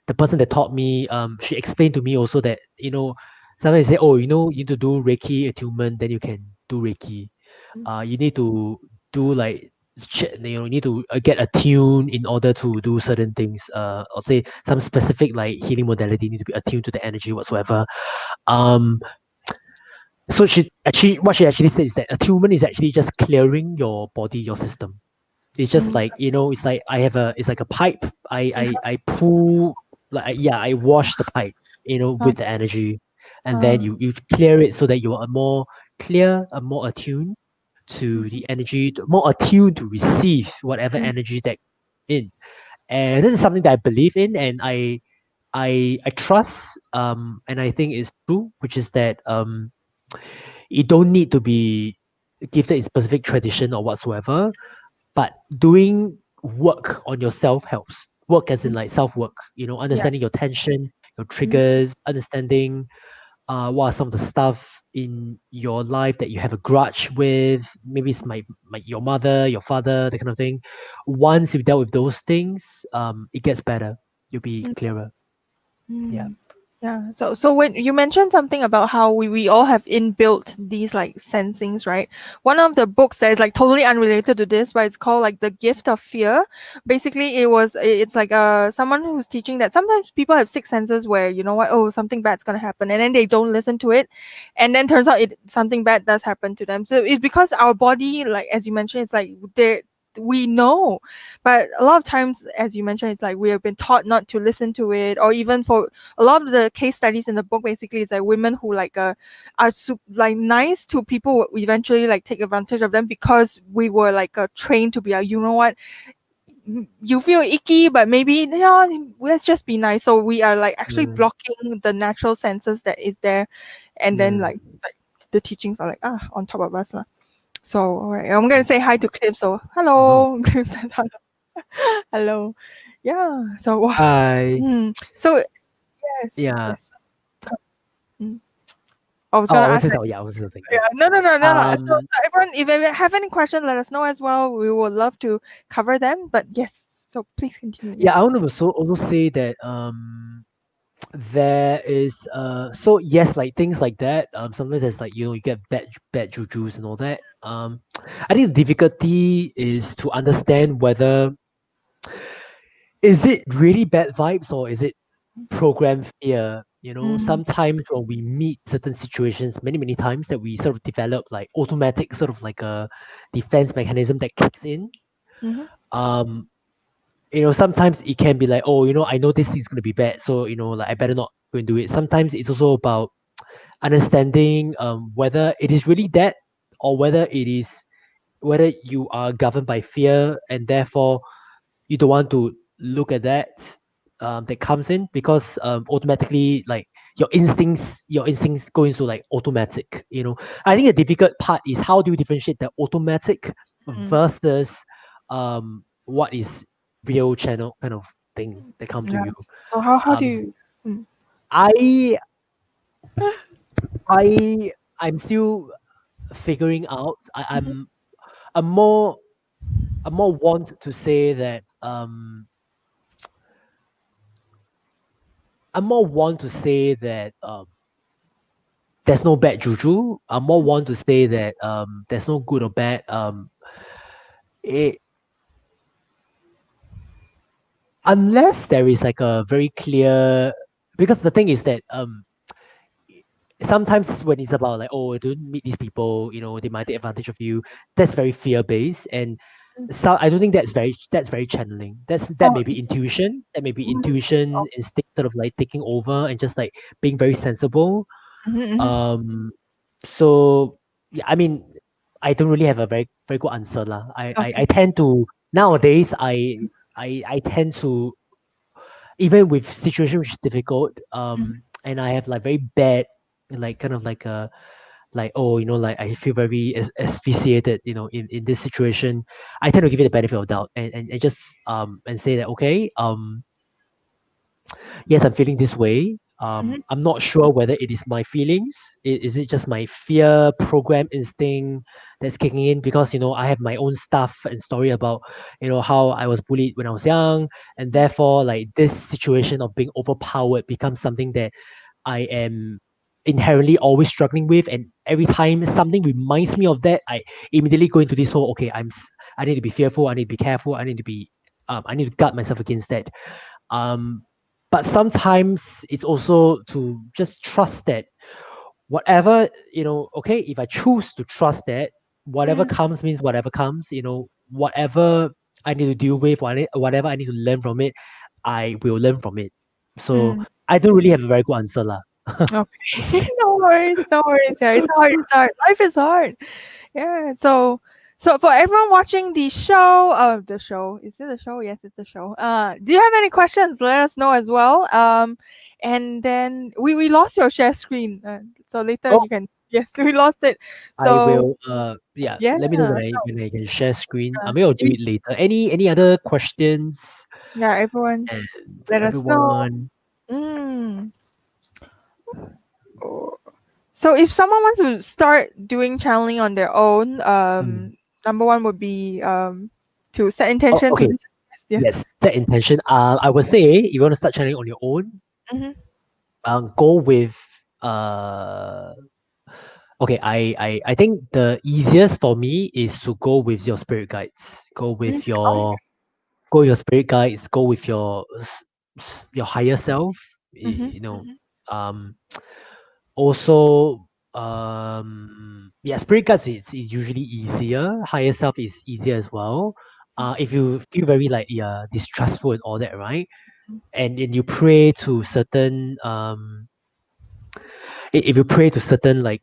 the person that taught me, she explained to me also that sometimes they say, oh, you need to do Reiki attunement, then you can do Reiki. You need to do like you need to get attuned in order to do certain things. Or say some specific like healing modality need to be attuned to the energy whatsoever. Um, so what she actually said is that attunement is actually just clearing your body, your system. It's just mm, like, it's like it's like a pipe. I pull, yeah, I wash the pipe, uh, with the energy, and then uh, you clear it so that you are more clear and more attuned to mm, the energy, more attuned to receive whatever mm, energy that in. And this is something that I believe in, and I trust, and I think it's true, which is that you don't need to be gifted in specific tradition or whatsoever, but doing work on yourself helps. Work as in mm, like self work, yes. understanding your tension, your Mm, triggers, understanding what are some of the stuff in your life that you have a grudge with. Maybe it's my your mother, your father, that kind of thing. Once you've dealt with those things, it gets better. You'll be clearer. Yeah. Mm. Yeah. So when you mentioned something about how we all have inbuilt these like sensings, right? One of the books that is like totally unrelated to this, but it's called like The Gift of Fear. Basically, it's like someone who's teaching that sometimes people have six senses where you know what, oh, something bad's gonna happen, and then they don't listen to it, and then turns out it something bad does happen to them. So it's because our body, like as you mentioned, it's like we know, but a lot of times, as you mentioned, it's like we have been taught not to listen to it, or even for a lot of the case studies in the book, basically it's like women who like are like nice to people who eventually like take advantage of them because we were like trained to be like, you know what, you feel icky, but maybe you know, let's just be nice. So we are like actually Mm, blocking the natural senses that is there, and then mm. like the teachings are like on top of us lah. So all right, I'm gonna say hi to Cliff. So Oh, hello. Cliff says hello. Hello. Yeah. So wow. hi. So yes, Yeah. yes. Mm. I was Oh, gonna I was ask saying that. that. Yeah, I was thinking. Yeah, no, no, no, no, no. Um. So everyone, if you have any questions, let us know as well. We would love to cover them. But yes, so please continue. Yeah. Yeah, I want to also say that there is so yes, like things like that. Sometimes there's like you get bad jujus and all that. I think the difficulty is to understand whether is it really bad vibes or is it programmed fear. Mm, Sometimes when we meet certain situations many times that we sort of develop like automatic sort of like a defense mechanism that kicks in. mm-hmm, um Sometimes it can be like, oh, I know this is going to be bad, so like I better not go and do it. Sometimes it's also about understanding whether it is really that, or whether you are governed by fear and therefore you don't want to look at that, that comes in, because automatically, like, your instincts go into like automatic. I think the difficult part is how do you differentiate the automatic mm, versus what is real channel kind of thing that come to yeah. you. So how do um you? Mm, i I'm still figuring out. mm-hmm, I'm more I'm more want to say that I'm more want to say that there's no bad juju. I'm more want to say that there's no good or bad. It, unless there is like a very clear, because the thing is that sometimes when it's about like, oh, don't meet these people, they might take advantage of you. That's very fear based, and mm. so I don't think that's very channeling. That Oh, may be intuition. That may be mm-hmm, intuition, oh, instinct sort of like taking over and just like being very sensible. mm-hmm, mm-hmm. Um, so yeah, I mean, I don't really have a very very good answer lah. I Okay. tend to nowadays I tend to, even with situation which is difficult, Mm-hmm, and I have like very bad, like kind of like a, like, oh, like I feel very asphyxiated, in this situation. I tend to give it the benefit of doubt, and just and say that, okay, yes, I'm feeling this way. mm-hmm, I'm not sure whether it is my feelings. Is it just my fear program instinct that's kicking in? Because I have my own stuff and story about how I was bullied when I was young, and therefore like this situation of being overpowered becomes something that I am inherently always struggling with, and every time something reminds me of that, I immediately go into this whole, okay, I need to be fearful, I need to be careful, I need to guard myself against that. um but sometimes it's also to just trust that whatever, okay, if I choose to trust that whatever mm-hmm, comes means whatever comes, whatever I need to deal with, whatever I need to learn from it, I will learn from it. So mm. I don't really have a very good answer lah. Okay. No worries, no worries. Yeah, it's hard. It's hard. Life is hard. Yeah. So for everyone watching the show, is it a show? Yes, it's a show. Do you have any questions? Let us know as well. And then we lost your share screen. So later Oh, you can. Yes, we lost it. I So will yeah, yeah, let me know when I can share screen. Maybe I'll do you- it later. Any other questions? yeah, everyone, And for let us know. everyone. Mm. So if someone wants to start doing channeling on their own, Mm. number one would be to set Oh, intention to okay. listen. Yes. Yes, set intention. I would say if you want to start channeling on your own, Mm-hmm. go with uh okay, I think the easiest for me is to go with your spirit guides. Go with your spirit guides, go with your higher self, Mm-hmm. you know. Um Also, yeah, spirit guides is usually easier. Higher self is easier as well. If you feel very like yeah distrustful and all that, right? And you pray to certain if you pray to certain like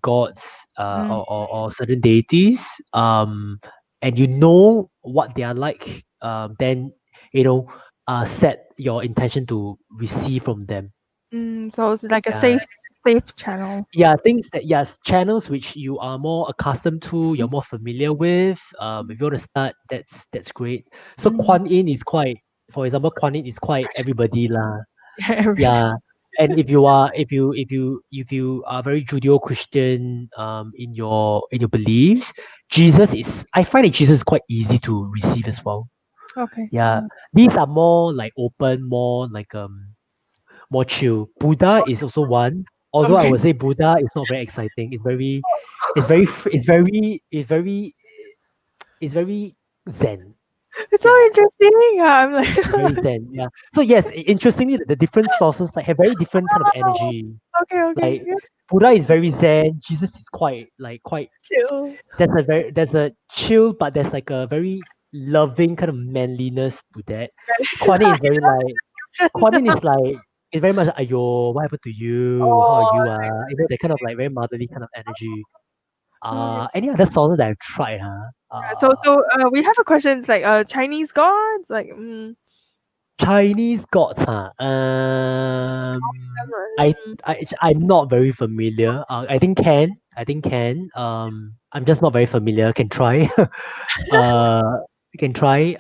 gods Mm, or certain deities, and you know what they are like, then you know set your intention to receive from them. so it's like a Yeah. safe channel. Yeah, things that yes, channels which you are more accustomed to, you're more familiar with. If you want to start, that's great. So Mm. Kuan Yin is quite, for example, Kuan Yin is quite everybody lah. Yeah, everyone. Yeah, and if you are very Judeo-Christian in your beliefs, Jesus is I find that Jesus is quite easy to receive as well. Okay. Yeah, these are more like open, more like more chill. Buddha is also one. Although I Okay. would say Buddha is not very exciting. It's very zen. It's so Yeah, interesting. Yeah, I'm like, it's very zen. Yeah. So yes, interestingly, the different sources like have very different kind of energy. okay, okay, Like yeah, Buddha is very zen. Jesus is quite. chill. There's a chill, but there's like a very loving kind of manliness to that. Kuan Yin is very like Kuan Yin is like it's very much !aiyo! What happened to you? How are Oh, you? That kind of like very motherly kind of energy. okay. Any other songs that I've tried, huh? We have a question. It's like Chinese gods, like Chinese gods, huh? I I'm not very familiar. I think can. I'm just not very familiar. Can try. Can try.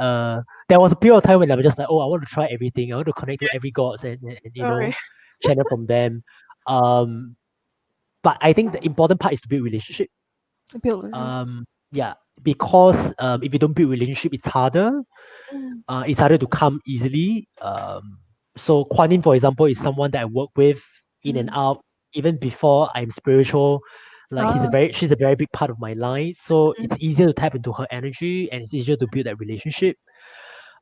There was a period of time when I was just like, oh, I want to try everything. I want to connect to every gods and okay, channel from them. Um, but I think the important part is to build relationship. build. Yeah, because if you don't build relationship, Mm, it's harder to come easily. So Kuan Yin, for example, is someone that I work with in and mm. out, even before I'm spiritual. Like Ah, she's a very big part of my life. So mm, it's easier to tap into her energy and it's easier to build that relationship.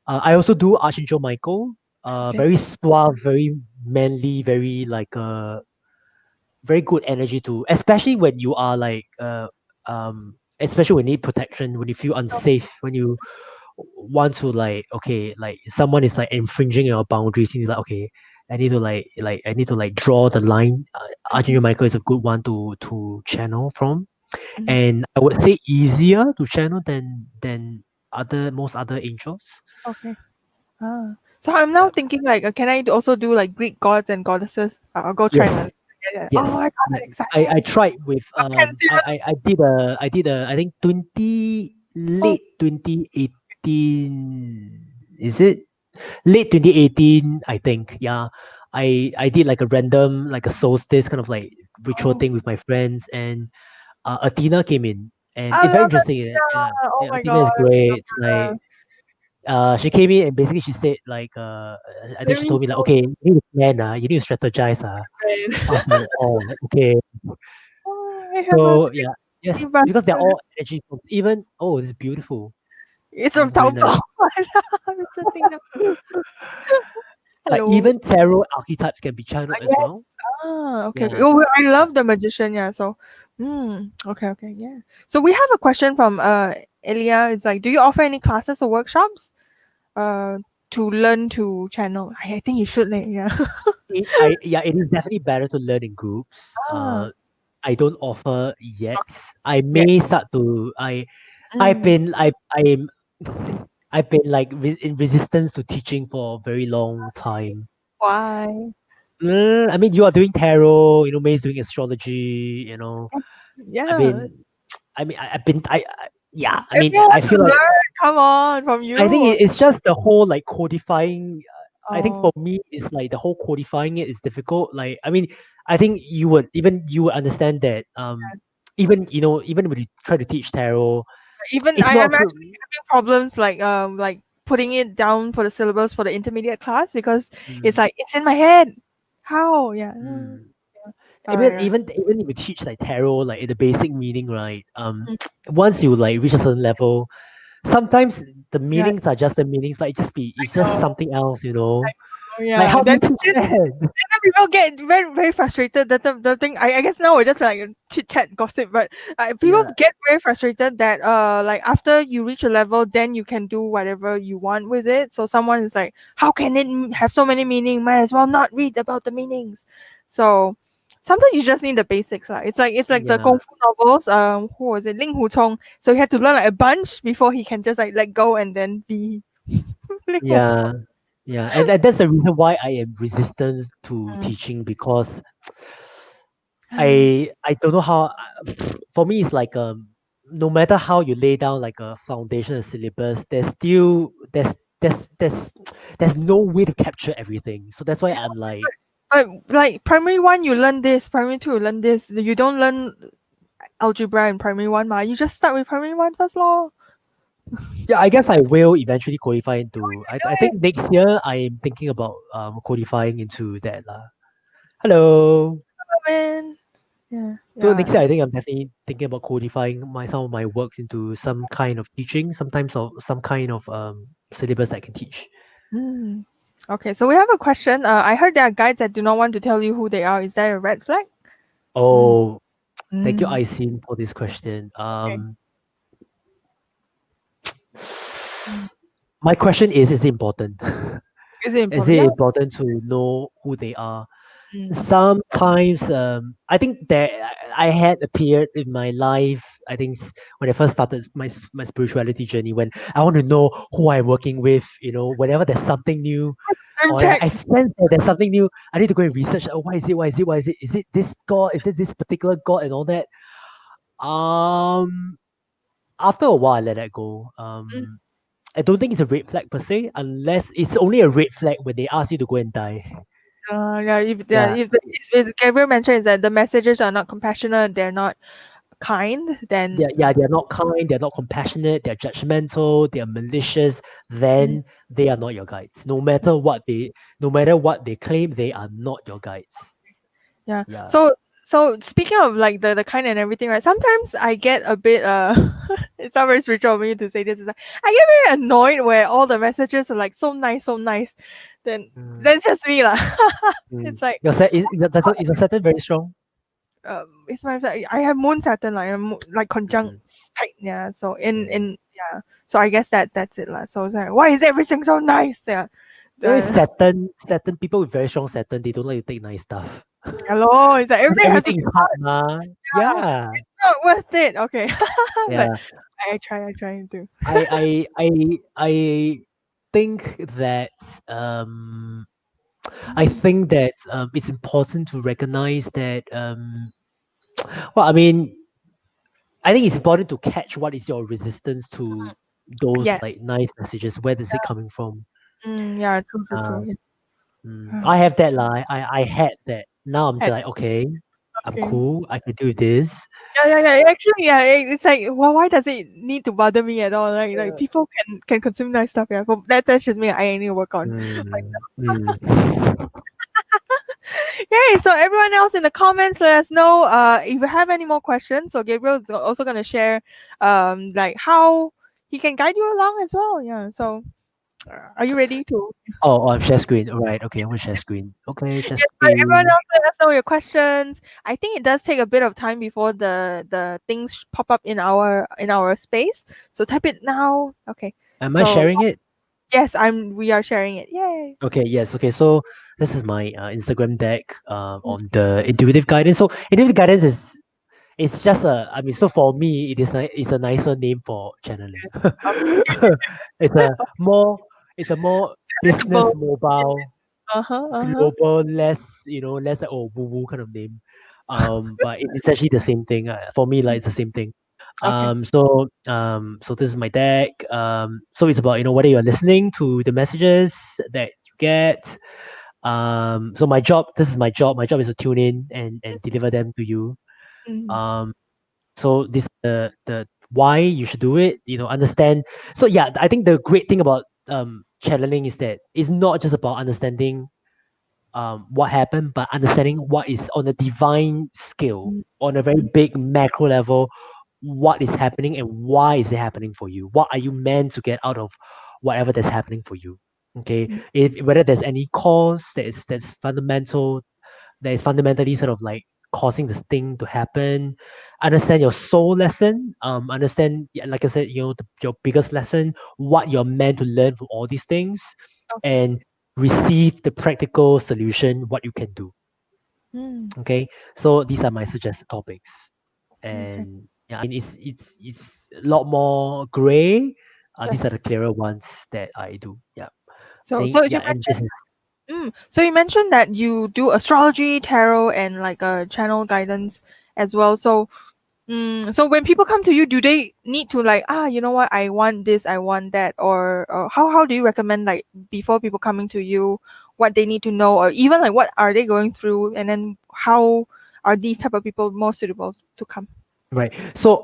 I also do Archangel Michael. okay. Very suave, very manly, very like very good energy to, especially when you are like especially when you need protection, when you feel unsafe, when you want to like okay like someone is like infringing your boundaries and you're like okay I need to like draw the line. Mm-hmm. Archangel Michael is a good one to channel from, Mm, and I would say easier to channel than most other angels. okay. Ah. So I'm now Yeah. thinking like, can I also do like Greek gods and goddesses? I'll go try Yes. one. Yeah, yeah. Oh Yes. my god, Yeah. I exciting! tried with Pantheon. I did a I think Oh, late 2018, is it late 2018, I think. Yeah, I did like a random like a solstice kind of like ritual oh, thing with my friends, and Athena came in, and I it's very love interesting. Yeah, Athena. Oh yeah, my Athena god, is great. I love Like she came in and basically she said like I her. think Let she me told me like okay, you need to plan you need to strategize I was like oh okay. Oh, I have a So yeah, yes, but because they're all energy forms. Even oh, this is beautiful. it's This from is very nice. Taobao. It's a thing now. Like Hello. even tarot archetypes can be channeled as Yes. well. Okay, okay. Yeah. Oh, I Yeah. love the magician. Yeah. So, okay, okay. Yeah. So we have a question from Elia. It's like, do you offer any classes or workshops uh to learn to channel? I think you should. Yeah. It is definitely better to learn in groups. Ah, I don't offer yet. okay. I Yeah. may start to. I've Mm, been I've been like in resistance to teaching for a very long time. why? I mean, you are doing tarot. May is doing astrology. I've Yeah. been. I mean, I've been. Yeah. I mean, Everyone I wants to feel like learn. Come on, from I think you. it's just the whole like codifying. I think Oh, for me, it's like the whole codifying it is difficult. Like, I mean, I think you would understand that even even when you try to teach tarot, even it's I'm not so. actually having problems like putting it down for the syllabus for the intermediate class because it's Mm, like it's in my head. How? Yeah. mm. All right. Even Right. even even if you teach like tarot, like in the basic meaning, right? Mm, Once you like reach a certain level, sometimes the yeah. meanings are just the meanings, but it's just Oh, something else, you know. Like, yeah. how do Then, you teach then that? people get very frustrated. That the thing I guess now we're just like chit chat gossip, but people Yeah, get very frustrated that like after you reach a level, then you can do whatever you want with it. So someone is like, how can it have so many meaning? Might as well not read about the meanings. So sometimes you just need the basics. It's like the yeah, kung fu novels. Who was it? Ling Hu Chong. So he had to learn like a bunch before he can just like let go and then be Ling Hu yeah, yeah. And that's the reason why I am resistant to Chong. teaching, because Mm. I don't know how. For me, it's like no matter how you lay down like a foundation of syllabus, there's there's no way to capture everything. So that's why I'm like, But like primary one, you learn this. Primary two, you learn this. You don't learn algebra in primary one, ma. You just start with primary one first, lor. yeah, I guess I will eventually qualify into. Do I it. think next year I am thinking about qualifying into that lah. Hello. Man. Yeah, So next yeah. year I think I'm definitely thinking about codifying some of my works into some kind of teaching, sometimes of some kind of syllabus I can teach. Mm. Okay, so we have a question. I heard there are guides that do not want to tell you who they are. Is that a red flag? Mm. Oh, thank you, Mm. Isin, for this question. Okay. Mm. My question is it important? Is it Is important? it Yeah. important to know who they are? Mm. Sometimes, I think that I had a period in my life. I think when I first started my spirituality journey, when I want to know who I'm working with. Whenever there's something new, I'm or like tech. I sense that there's something new, I need to go and research. Oh, why is it? Why is it? Why is it? Is it this god? Is it this particular god and all that? Um, After a while, I let that go. Mm. I don't think it's a red flag per se, unless it's only a red flag when they ask you to go and die. Yeah, Yeah, if it's Gabriel mentioned is that the messages are not compassionate, they're not kind, then they're not kind, they're not compassionate, they're judgmental, they're malicious. mm, Then they are not your guides. No matter what they claim, they are not your guides. yeah. Yeah. So speaking of like the kind and everything, right? Sometimes I get a bit it's not very spiritual of me to say this. Is like, I get very annoyed where all the messages are like so nice, so nice. Then Mm, that's just me lah. mm. It's like Is your Saturn very strong? it's my I have moon Saturn like like conjunct Mm, tight, yeah. So mm. in yeah. So I guess that's it lah. So it's like why is everything so nice? Yeah. The Saturn people with very strong Saturn, they don't like to take nice stuff. hello, it's like everything has to Everything be is hard, ma. hard. Yeah, It's not worth it. Okay. But yeah. I try to. I think that um I Mm. think that it's important to recognize that well, I mean, I think it's important to catch what is your resistance to those Yeah. like nice messages. Where does it coming from? Yeah, true, true, Uh, true. Yeah. I have that lah. I had that. Now I'm just Head. like, okay, I'm Okay. cool. I can do this. Yeah. Actually, yeah, it's like, well, why does it need to bother me at all? Like Yeah. people can consume nice stuff. Yeah, but that's just me. I need to work on. Mm, mm. Yeah. So everyone else in the comments, let us know if you have any more questions. So Gabriel is also gonna share like how he can guide you along as well. Yeah. So are you ready to? Oh, share screen. All right. Okay, I'm gonna share screen. Okay, share Yes, but everyone screen. else, let us know your questions. I think it does take a bit of time before the things pop up in our space. So type it now. Okay. Am I So sharing it? yes, we are sharing it. Yay. Okay, yes. Okay, so this is my Instagram deck Mm, on the intuitive guidance. So intuitive guidance is it's just I mean, so for me, it's a nicer name for channeling. it's a more it's a more business Relatable. mobile Uh-huh. Uh-huh. global, less like oh woo woo kind of name. But it's actually the same thing. For me, like it's the same thing. Okay. So this is my deck. So it's about whether you're listening to the messages that get. So my job, this is my job. My job is to tune in and deliver them to you. Mm, Um, so this the why you should do it. Understand. So yeah, I think the great thing about channeling is that it's not just about understanding what happened, but understanding what is on a divine scale, mm, on a very big macro level, what is happening and why is it happening for you? What are you meant to get out of whatever that's happening for you? Okay, mm. whether there's any cause that is fundamentally sort of like causing this thing to happen. Understand your soul lesson. Understand, yeah, like I said, your biggest lesson, what you're meant to learn from all these things, Okay. and receive the practical solution, what you can do. Mm, Okay, so these are my suggested topics, okay. and yeah, I mean it's a lot more gray. These are Yes. the clearer ones that I do. Yeah, I So think you yeah, and this is so you mentioned that you do astrology, tarot, and like a channel guidance as well. So so when people come to you, do they need to like, you know what, I want this, I want that, or how do you recommend, like, before people coming to you, what they need to know, or even like what are they going through, and then how are these type of people more suitable to come? right. So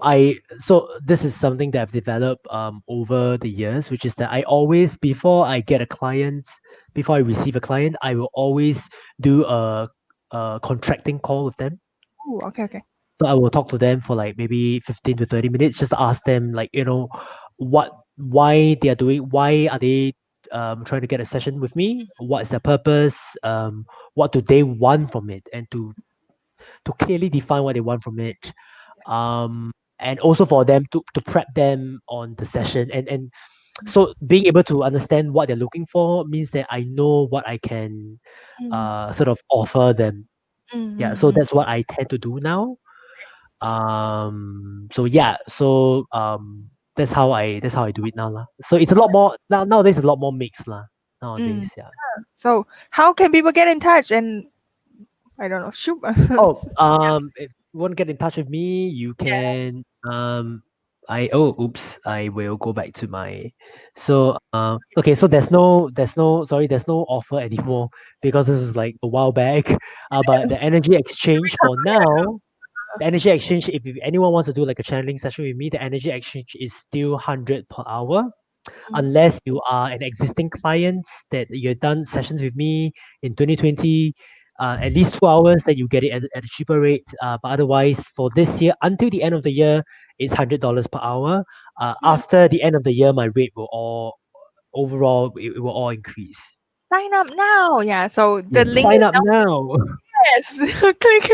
this is something that I've developed over the years, which is that I always before I receive a client, I will always do a contracting call with them. Oh, okay, okay. So I will talk to them for like maybe 15 to 30 minutes, just to ask them like, why are they trying to get a session with me? What is their purpose? What do they want from it? And to clearly define what they want from it. And also for them to prep them on the session. And so being able to understand what they're looking for means that I know what I can Mm, sort of offer them. mm, Yeah, so mm, mm. that's what I tend to do now. So yeah, so that's how I do it now lah. So it's a lot more nowadays, a lot more mixed lah. Nowadays, Mm. yeah. So how can people get in touch and I don't know, shoot? Oh, Yes. if you want to get in touch with me, you Yeah. can oops, I will go back to my so okay, so there's no offer anymore because this is like a while back. But the energy exchange for now, the energy exchange, if anyone wants to do like a channeling session with me, the energy exchange is still 100 per hour, Mm, unless you are an existing client that you've done sessions with me in 2020, at least 2 hours, then you get it at a cheaper rate. But otherwise, for this year, until the end of the year, it's $100 per hour. mm. After the end of the year, my rate will all overall it will all increase. Sign up now. Yeah. So the Yes, link sign is up down. now. Yes. Click.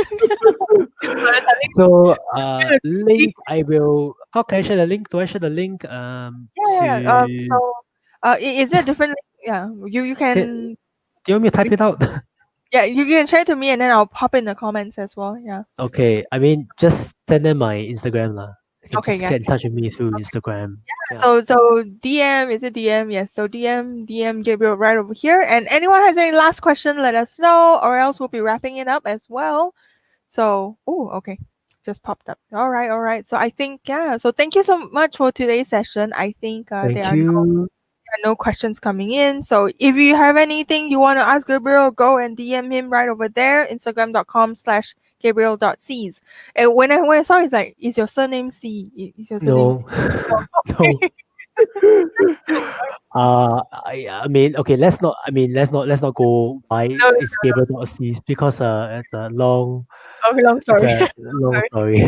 So there's a link. So Yeah, link I will. How can I share the link? Do I share the link yeah. to? So, is it different? Yeah. You Do can. you want me to type it out? Yeah, you can share to me, and then I'll pop in the comments as well. Yeah. Okay, I mean, just send them my Instagram lah. You can Okay. just Yeah. get in touch with me through Instagram. Yeah. So DM, is it DM? Yes. So DM Gabriel right over here. And anyone has any last question, let us know, or else we'll be wrapping it up as well. So, oh, okay, just popped up. All right, all right. So I think, yeah. So thank you so much for today's session. I think Thank you. there are no questions coming in. So if you have anything you want to ask Gabriel, go and DM him right over there, Instagram.com/Gabriel.Cs. And when I saw, it's like, is your surname C? Is your surname No, C? no. I mean, okay. Let's not go by No, it's Gabriel.Cs because okay, long it's story. a long story.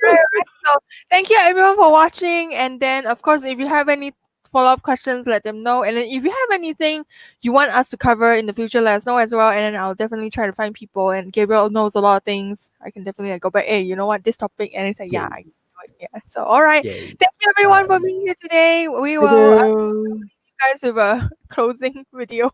Right. So thank you everyone for watching. And then of course, if you have any follow-up questions, let them know. And then if you have anything you want us to cover in the future, let us know as well. And then I'll definitely try to find people. And Gabriel knows a lot of things. I can definitely like, go back, hey, you know what, this topic, and it's like, yeah, I Yay, can do it. Yeah. So all right. yay. Thank you everyone for Bye. being here today. We Thank will you. you guys with a closing video.